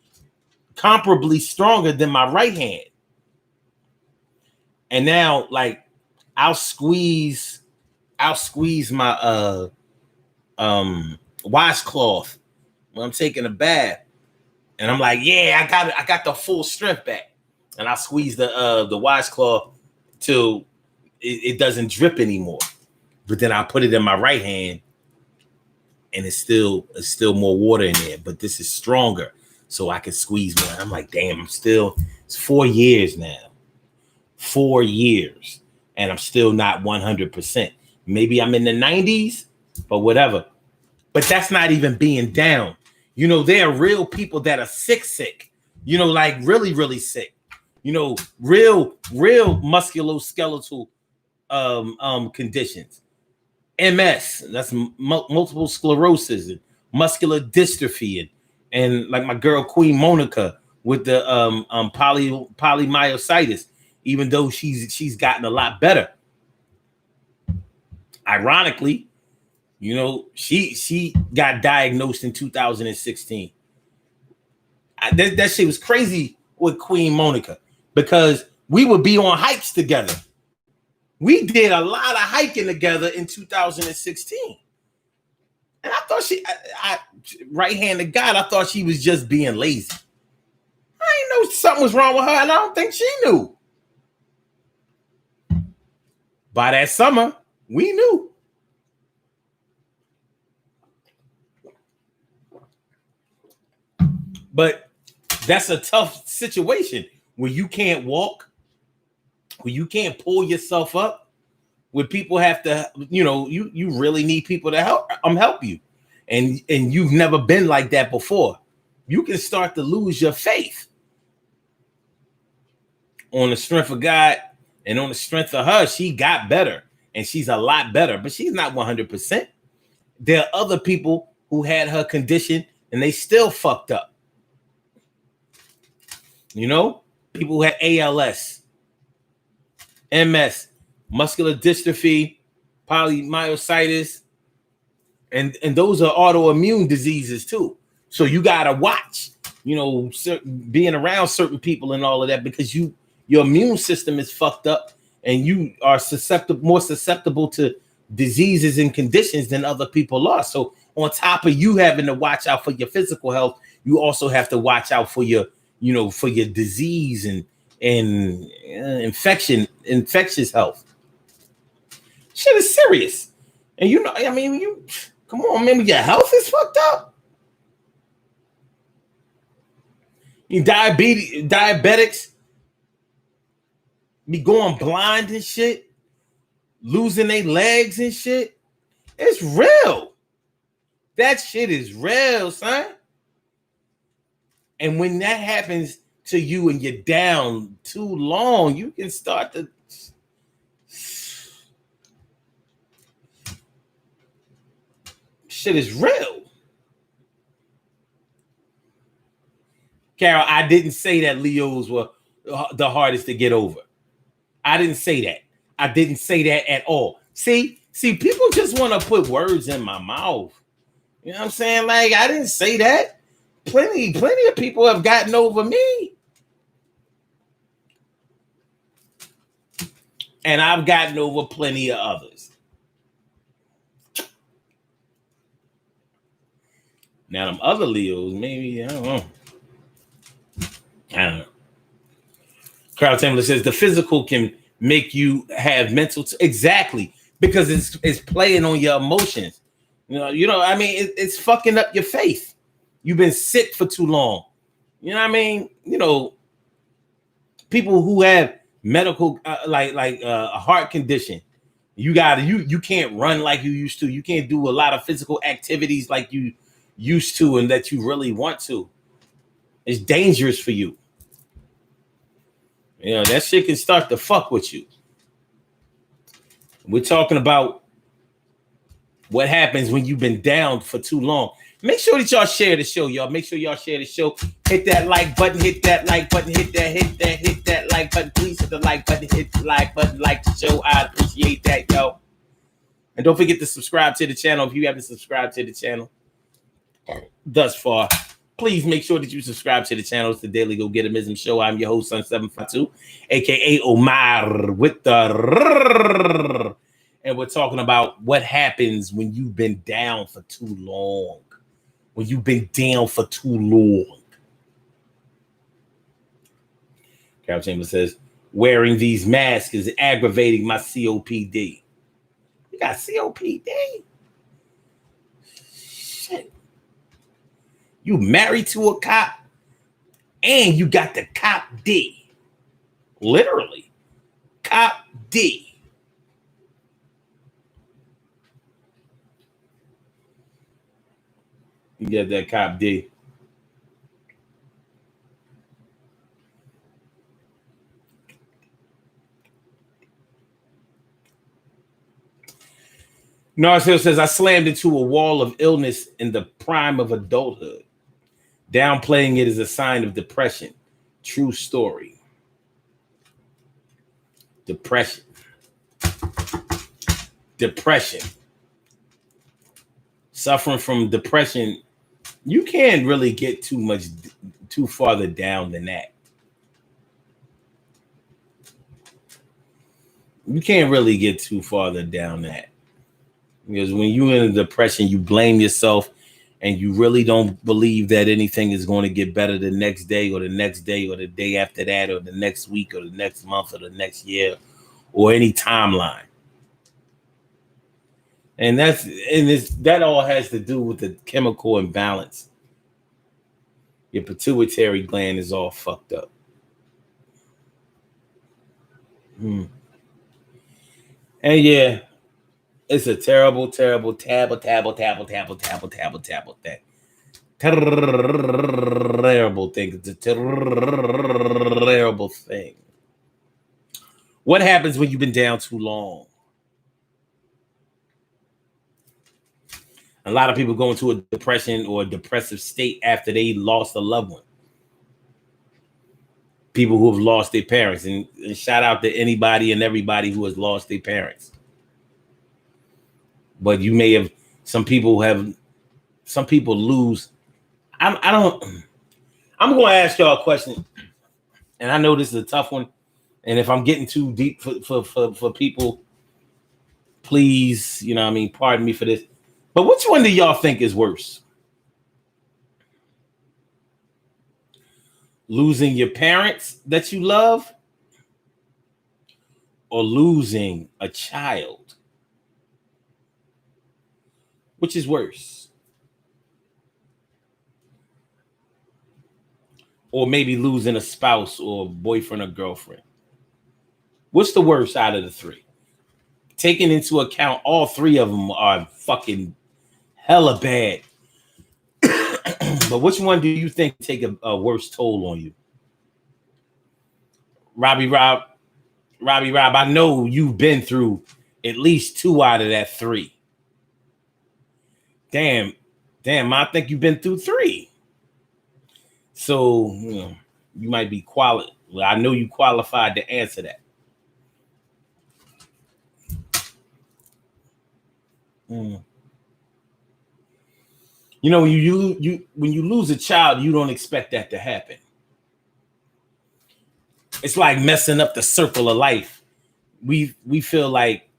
comparably stronger than my right hand. And now like I'll squeeze my washcloth when I'm taking a bath. And I'm like, yeah, I got the full strength back. And I squeeze the washcloth till it doesn't drip anymore. But then I put it in my right hand and it's still more water in there, but this is stronger, so I can squeeze more. I'm like, damn, it's 4 years now. 4 years, and I'm still not 100%. Maybe I'm in the 90s, but whatever. But that's not even being down. You know, there are real people that are sick, you know, like really, really sick. You know, real musculoskeletal conditions. MS, that's multiple sclerosis and muscular dystrophy, and like my girl Queen Monica with the polymyositis, even though she's gotten a lot better. Ironically, you know, she got diagnosed in 2016. That shit was crazy with Queen Monica because we would be on hikes together. We did a lot of hiking together in 2016. And I thought right-handed God, I thought she was just being lazy. I didn't know something was wrong with her, and I don't think she knew. By that summer, we knew. But that's a tough situation where you can't walk, where you can't pull yourself up, where people have to, you know, you really need people to help you. And you've never been like that before. You can start to lose your faith. On the strength of God and on the strength of her, she got better and she's a lot better, but she's not 100%. There are other people who had her condition and they still fucked up. You know, people who had ALS, MS, muscular dystrophy, polymyositis, and those are autoimmune diseases too. So you gotta watch, you know, being around certain people and all of that, because your immune system is fucked up and you are more susceptible to diseases and conditions than other people are. So on top of you having to watch out for your physical health, you also have to watch out for your, you know, for your disease and infectious health. Shit is serious. And you know, I mean, you come on, man, your health is fucked up. You diabetics be going blind and shit, losing their legs and shit. It's real. That shit is real, son. And when that happens to you and you're down too long, you can start to shit is real. Carol, I didn't say that Leos were the hardest to get over. I didn't say that. I didn't say that at all. See, people just want to put words in my mouth. You know what I'm saying? Like, I didn't say that. Plenty of people have gotten over me. And I've gotten over plenty of others. Now, them other Leos, maybe, I don't know. Carl Tambler says the physical can make you have mental. Exactly. Because it's playing on your emotions. You know, I mean, it's fucking up your faith. You've been sick for too long. You know what I mean? You know, people who have medical, like a heart condition, You can't run like you used to. You can't do a lot of physical activities like you used to and that you really want to. It's dangerous for you. You know, that shit can start to fuck with you. We're talking about what happens when you've been down for too long. Make sure that y'all share the show, y'all. Make sure y'all share the show. Hit that like button, hit that like button, hit that like button. Please hit the like button, hit the like button, like the show. I appreciate that, yo. And don't forget to subscribe to the channel if you haven't subscribed to the channel thus far. Please make sure that you subscribe to the channel. It's the Daily Go Getimism Show. I'm your host, Sun752, aka Omar with the. And we're talking about what happens when you've been down for too long. When you've been down for too long. Carol Chambers says, wearing these masks is aggravating my COPD. You got COPD? Shit. You married to a cop and you got the cop D. Literally. Cop D. You get that cop D. Narcissist says, I slammed into a wall of illness in the prime of adulthood. Downplaying it is a sign of depression. True story. Depression. Suffering from depression, you can't really get too farther down than that. You can't really get too farther down that. Because when you're in a depression, you blame yourself and you really don't believe that anything is going to get better the next day or the next day or the day after that or the next week or the next month or the next year or any timeline. And that all has to do with the chemical imbalance. Your pituitary gland is all fucked up. And yeah, it's a terrible thing. Terrible thing. It's a terrible thing. What happens when you've been down too long? A lot of people go into a depression or a depressive state after they lost a loved one. People who have lost their parents, and shout out to anybody and everybody who has lost their parents. But you may have some people lose. I'm going to ask y'all a question, and I know this is a tough one. And if I'm getting too deep for people, please, you know what I mean, pardon me for this. But which one do y'all think is worse? Losing your parents that you love or losing a child? Which is worse? Or maybe losing a spouse or boyfriend or girlfriend? What's the worst out of the three? Taking into account all three of them are fucking hella bad. But which one do you think take a worse toll on you? Robbie Rob, I know you've been through at least 2 out of that 3. Damn, I think you've been through 3. So, you might be qualified. Well, I know you qualified to answer that. You know, when you lose a child, you don't expect that to happen. It's like messing up the circle of life. We feel like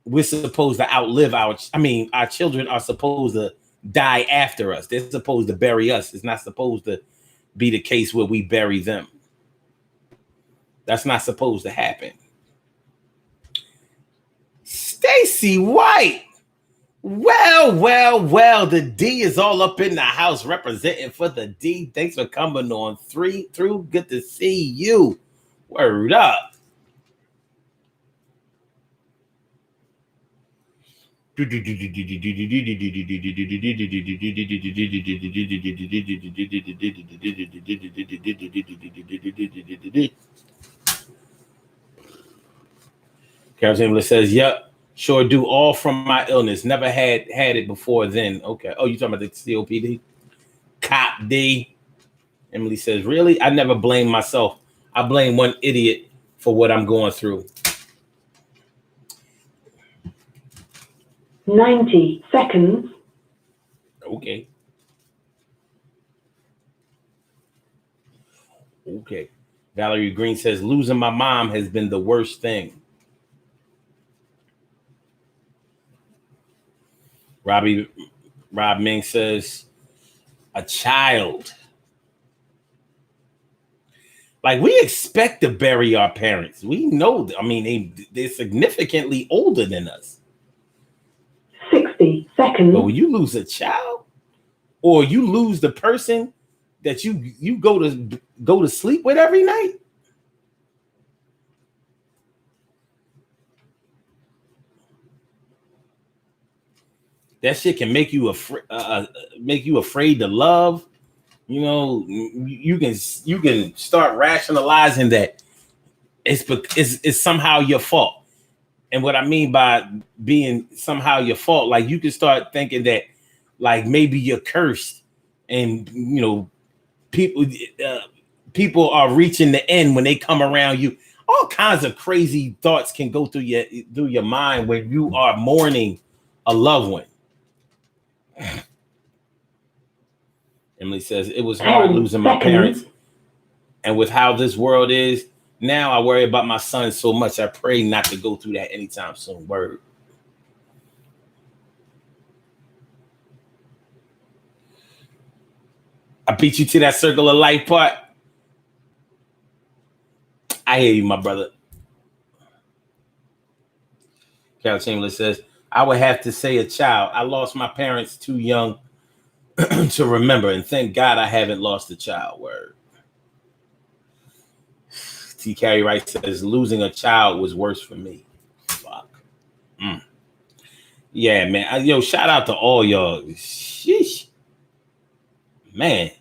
we're supposed to outlive our children are supposed to die after us. They're supposed to bury us. It's not supposed to be the case where we bury them. That's not supposed to happen. Stacy White. Well, the D is all up in the house representing for the D. Thanks for coming on through. Good to see you. Word up. Carol Chamberlain says, "Yep, sure do. All from my illness. Never had it before then." Okay. Oh, you talking about the COPD? Cop D. Emily says, "Really? I never blame myself. I blame one idiot for what I'm going through." 90 seconds. Okay. Okay. Valerie Green says, "Losing my mom has been the worst thing." Rob Ming says, "A child. Like, we expect to bury our parents. We know, I mean, they're significantly older than us. 60 seconds. But when you lose a child, or you lose the person that you go to sleep with every night, that shit can make you afraid to love. You know, you can start rationalizing that it's somehow your fault. And what I mean by being somehow your fault, like, you can start thinking that, like, maybe you're cursed, and you know, people are reaching the end when they come around you. All kinds of crazy thoughts can go through your mind when you are mourning a loved one. Emily says, "It was hard losing my parents, and with how this world is now, I worry about my son so much. I pray not to go through that anytime soon." Word. I beat you to that circle of life part. I hear you, my brother. Carol Chamberlain says, "I would have to say a child. I lost my parents too young to remember, and thank God I haven't lost a child." Word. T. Carey Wright says, "Losing a child was worse for me." Fuck. Yeah, man. Yo, shout out to all y'all. Sheesh. Man.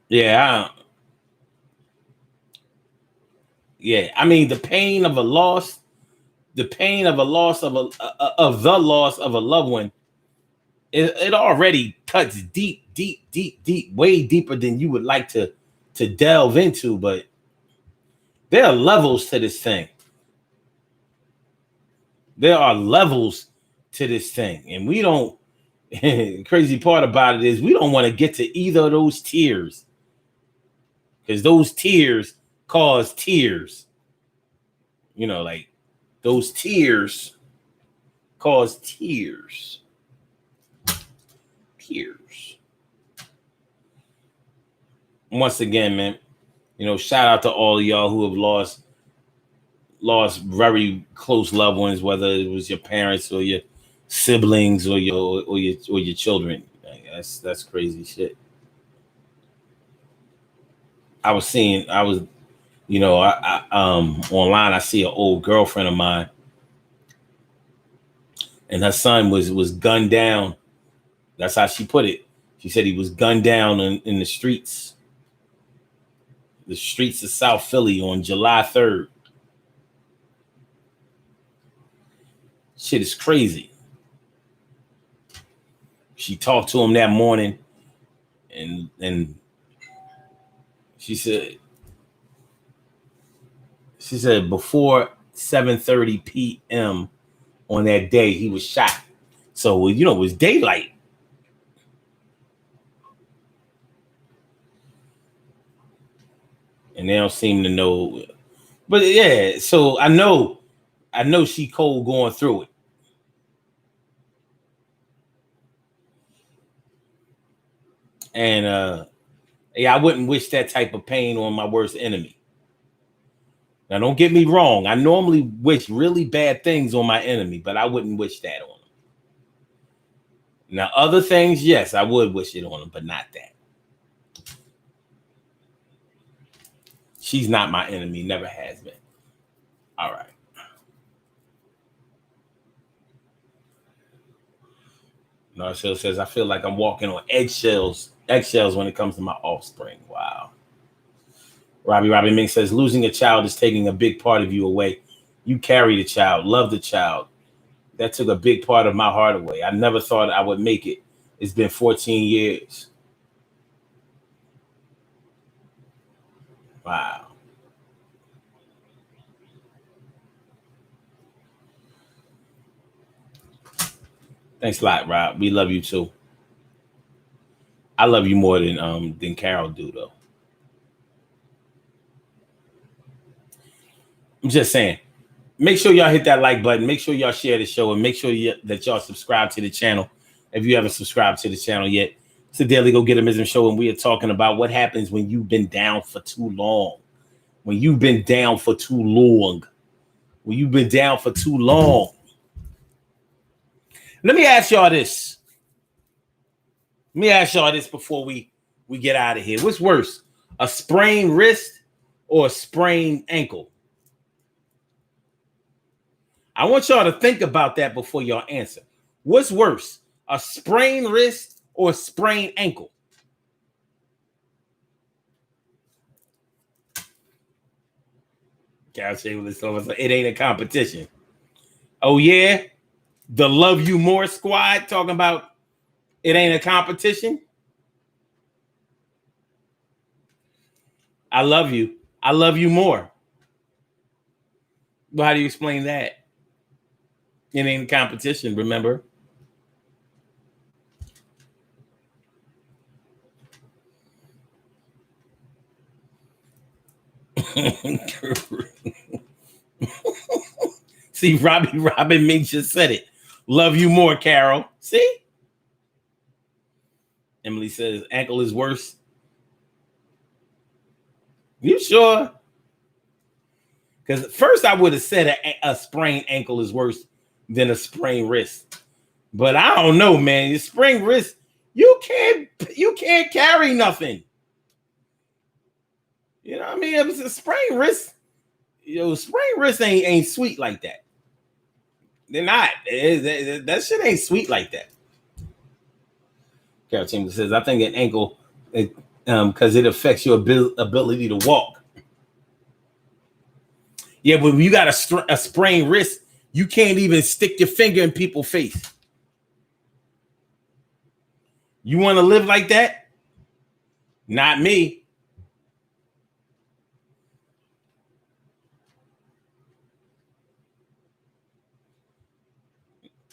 Yeah. Yeah. I mean, the pain of a loss of the loss of a loved one, it already cuts deep, way deeper than you would like to delve into. But there are levels to this thing. There are levels to this thing, and we don't. Crazy part about it is we don't want to get to either of those tiers, because those tiers cause tears. You know, like, those tears cause tears. Tears. Once again, man, you know, shout out to all of y'all who have lost very close loved ones, whether it was your parents or your siblings or your children. That's crazy shit. I was, you know, I online, I see an old girlfriend of mine, and her son was gunned down. That's how she put it. She said he was gunned down in the streets of South Philly on July 3rd. Shit is crazy. She talked to him that morning, and she said before 7:30 p.m. on that day he was shot. So, you know, it was daylight. And they don't seem to know. But yeah, so I know she cold going through it. And yeah, I wouldn't wish that type of pain on my worst enemy. Now, don't get me wrong. I normally wish really bad things on my enemy, but I wouldn't wish that on them. Now, other things, yes, I would wish it on them, but not that. She's not my enemy, never has been. All right. Narcel says, I feel like I'm walking on eggshells when it comes to my offspring. Wow. Robbie Mink says, losing a child is taking a big part of you away. You carry the child, love the child. That took a big part of my heart away. I never thought I would make it. It's been 14 years. Wow. Thanks a lot, Rob. We love you too. I love you more than Carol do, though. I'm just saying. Make sure y'all hit that like button. Make sure y'all share the show, and make sure that y'all subscribe to the channel if you haven't subscribed to the channel yet. It's the Daily Go Getimism Show, and we are talking about what happens when you've been down for too long. When you've been down for too long. When you've been down for too long. Let me ask y'all this. Let me ask y'all this before we get out of here. What's worse, a sprained wrist or a sprained ankle? I want y'all to think about that before y'all answer. What's worse, a sprained wrist or a sprained ankle? It ain't a competition. Oh, yeah? The Love You More squad talking about it ain't a competition? I love you. I love you more. Well, how do you explain that? It ain't a competition, remember? See, Robin Mink just said it. Love you more, Carol. See? Emily says ankle is worse. You sure? Because first I would have said a sprained ankle is worse than a sprained wrist. But I don't know, man. Your sprained wrist, you can't carry nothing. You know what I mean? If it's a sprained wrist, sprained wrist ain't sweet like that. They're not. That shit ain't sweet like that. Carol Chambers says, I think an ankle, because it affects your ability to walk. Yeah, but when you got a sprained wrist, you can't even stick your finger in people's face. You want to live like that? Not me.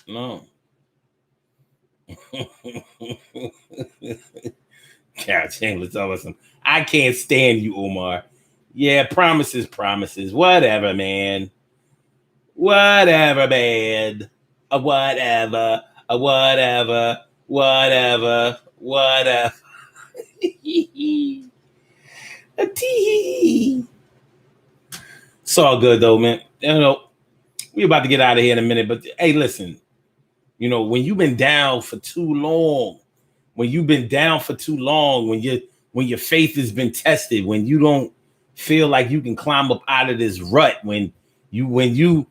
No. Carol Chambers awesome. I can't stand you, Omar. Yeah, promises. Whatever, man. Whatever, man. Whatever. A tee. It's all good though, man. We're about to get out of here in a minute, but hey, listen. When you've been down for too long, when your faith has been tested, when you don't feel like you can climb up out of this rut, when you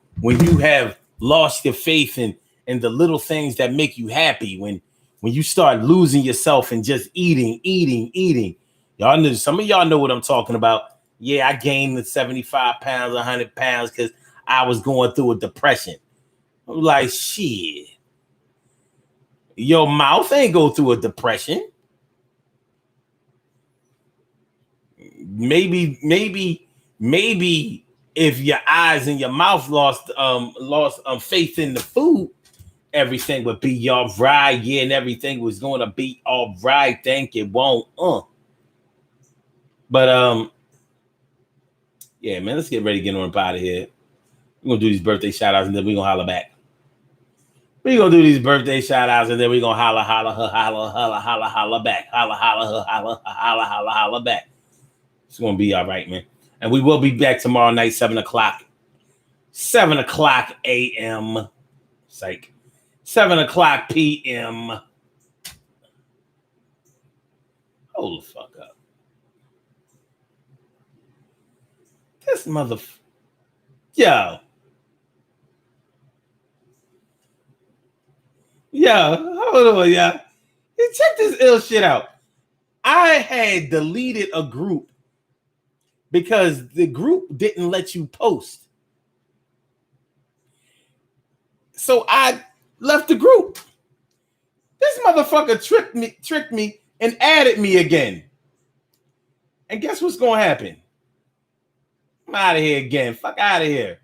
have lost your faith in the little things that make you happy, when you start losing yourself and just eating. Y'all know, some of y'all know what I'm talking about. Yeah, I gained the 75 pounds, 100 pounds because I was going through a depression. I'm like, shit. Your mouth ain't go through a depression. Maybe if your eyes and your mouth lost faith in the food, everything would be all right. Yeah, and everything was going to be all right. Think it won't. But yeah, man, let's get ready to get on out of here. We're gonna do these birthday shout outs and then we're gonna holler back. We're gonna do these birthday shout outs and then we're gonna holler back. Holler back. It's gonna be all right, man. And we will be back tomorrow night, 7 o'clock. 7 o'clock a.m. Psych. 7 o'clock p.m. Hold the fuck up. This mother, yo, hold on, yeah. Check this ill shit out. I had deleted a group because the group didn't let you post. So I left the group. This motherfucker tricked me and added me again. And guess what's going to happen? I'm out of here again. Fuck out of here.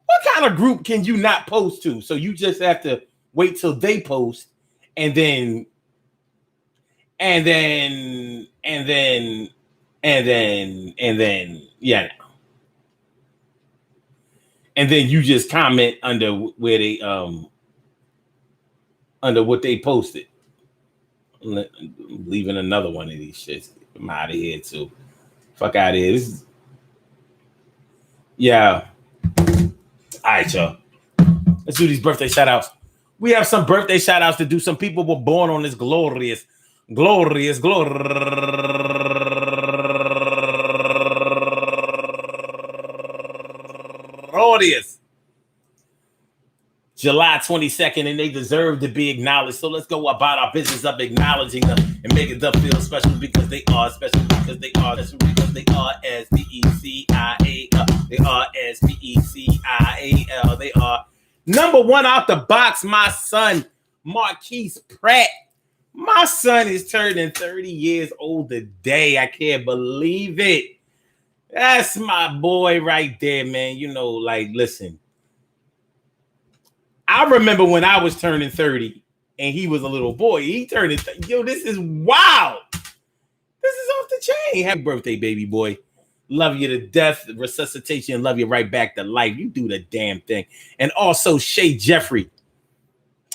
What kind of group can you not post to? So you just have to wait till they post and then yeah. And then you just comment under where they under what they posted. I'm leaving another one of these shits. I'm out of here too. Fuck out of here. This is yeah. All right, y'all. Let's do these birthday shout outs. We have some birthday shout outs to do. Some people were born on this glorious July 22nd, and they deserve to be acknowledged. So let's go about our business of acknowledging them and making them feel special because they are special because they are special because they are SPECIAL. They are SPECIAL. They are number one out the box. My son, Marquise Pratt. My son is turning 30 years old today. I can't believe it. That's my boy right there, man. You know, like, listen. I remember when I was turning 30 and he was a little boy. He turned it. Yo, this is wild. This is off the chain. Happy birthday, baby boy. Love you to death. Resuscitation and love you right back to life. You do the damn thing. And also Shay Jeffrey.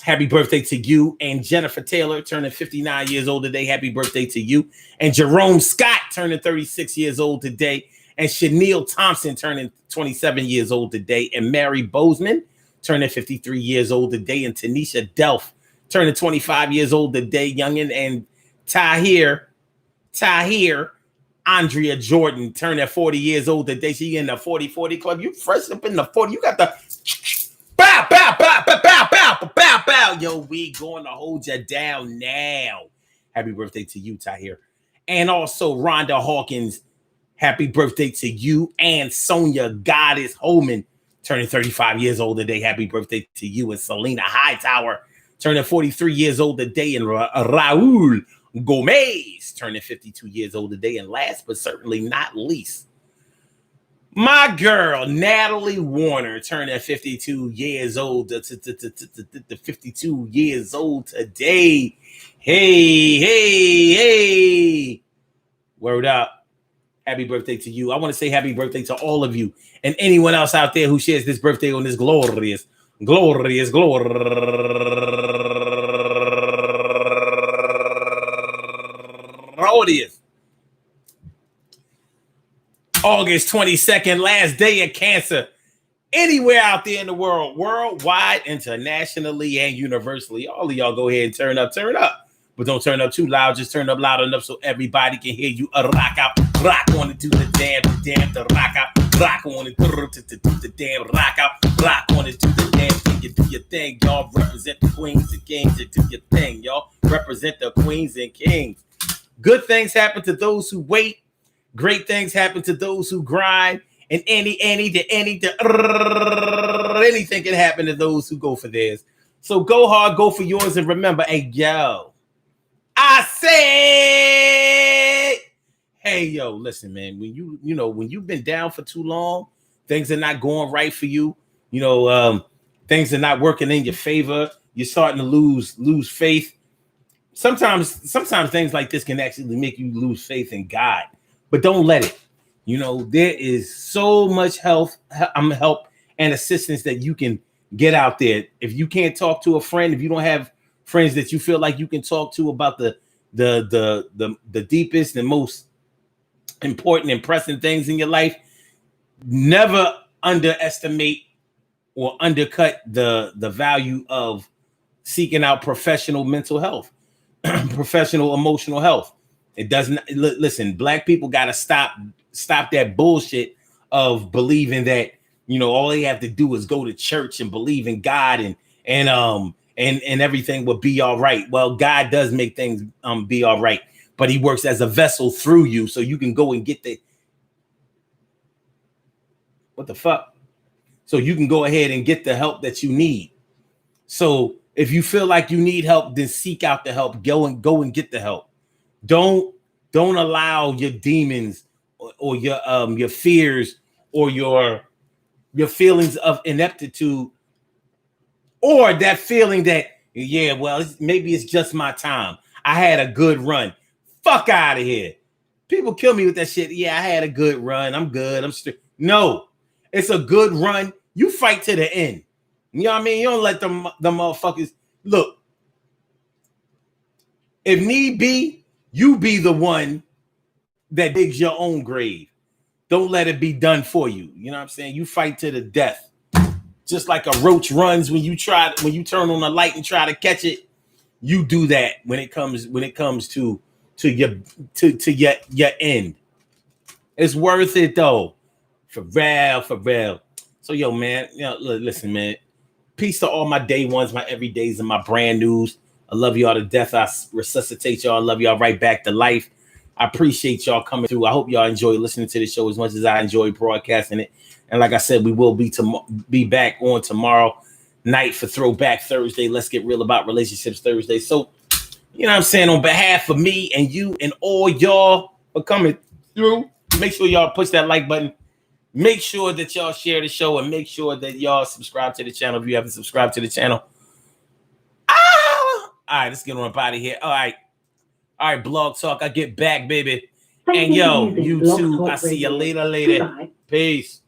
Happy birthday to you. And Jennifer Taylor turning 59 years old today. Happy birthday to you. And Jerome Scott turning 36 years old today. And Chanel Thompson turning 27 years old today. And Mary Bozeman turning 53 years old today, and Tanisha Delph turning 25 years old today, youngin, and Tahir, Andrea Jordan turning 40 years old today. She in the 40-40 club. You fresh up in the 40. You got the bow, bow, bow, bow, bow, bow, bow, bow. Yo, we going to hold you down now. Happy birthday to you, Tahir. And also Rhonda Hawkins, happy birthday to you, and Sonia Goddess Holman, turning 35 years old today. Happy birthday to you. And Selena Hightower turning 43 years old today. And Raul Gomez turning 52 years old today. And last but certainly not least, my girl, Natalie Warner, turning 52 years old. 52 years old today. Hey. Word up. Happy birthday to you. I want to say happy birthday to all of you and anyone else out there who shares this birthday on this glorious August 22nd, last day of cancer. Anywhere out there in the world, worldwide, internationally, and universally. All of y'all go ahead and turn up. But don't turn up too loud. Just turn up loud enough so everybody can hear you. Rock out, rock on it, do the damn, the rock out, rock on it, do the damn, rock out, rock on it, do the damn thing. You do your thing, y'all. Represent the queens and kings. You do your thing, y'all. Represent the queens and kings. Good things happen to those who wait. Great things happen to those who grind. And anything can happen to those who go for theirs. So go hard, go for yours, and remember, hey, yo. I said, hey, yo, listen, man, when when you've been down for too long, things are not going right for you. Things are not working in your favor. You're starting to lose faith. Sometimes things like this can actually make you lose faith in God, but don't let it. There is so much help and assistance that you can get out there. If you can't talk to a friend, if you don't have friends that you feel like you can talk to about the deepest and most important and pressing things in your life, never underestimate or undercut the value of seeking out professional mental health, professional emotional health. It doesn't listen. Black people got to stop that bullshit of believing that, you know, all they have to do is go to church and believe in God and everything will be all right. Well, God does make things be all right, but he works as a vessel through you so you can go and get the what the fuck? So you can go ahead and get the help that you need. So if you feel like you need help, then seek out the help. Go and get the help. Don't allow your demons or your fears or your feelings of ineptitude or that feeling that, yeah, well, maybe it's just my time. I had a good run. Fuck out of here. People kill me with that shit. Yeah, I had a good run. I'm good. No, it's a good run. You fight to the end. You know what I mean? You don't let the motherfuckers look. If need be, you be the one that digs your own grave. Don't let it be done for you. You know what I'm saying? You fight to the death. Just like a roach runs when you turn on the light and try to catch it, you do that when it comes to your end. It's worth it though. For real. So yo, man, you know, listen, man. Peace to all my day ones, my everydays, and my brand news. I love y'all to death. I resuscitate y'all. I love y'all right back to life. I appreciate y'all coming through. I hope y'all enjoy listening to the show as much as I enjoy broadcasting it. And like I said, we will be back on tomorrow night for Throwback Thursday. Let's get real about relationships Thursday. So, you know what I'm saying? On behalf of me and you and all y'all for coming through, make sure y'all push that like button. Make sure that y'all share the show and make sure that y'all subscribe to the channel if you haven't subscribed to the channel. All right, let's get on up out of here. All right, Blog Talk. I get back, baby. And yo, you too. I see you later. Peace.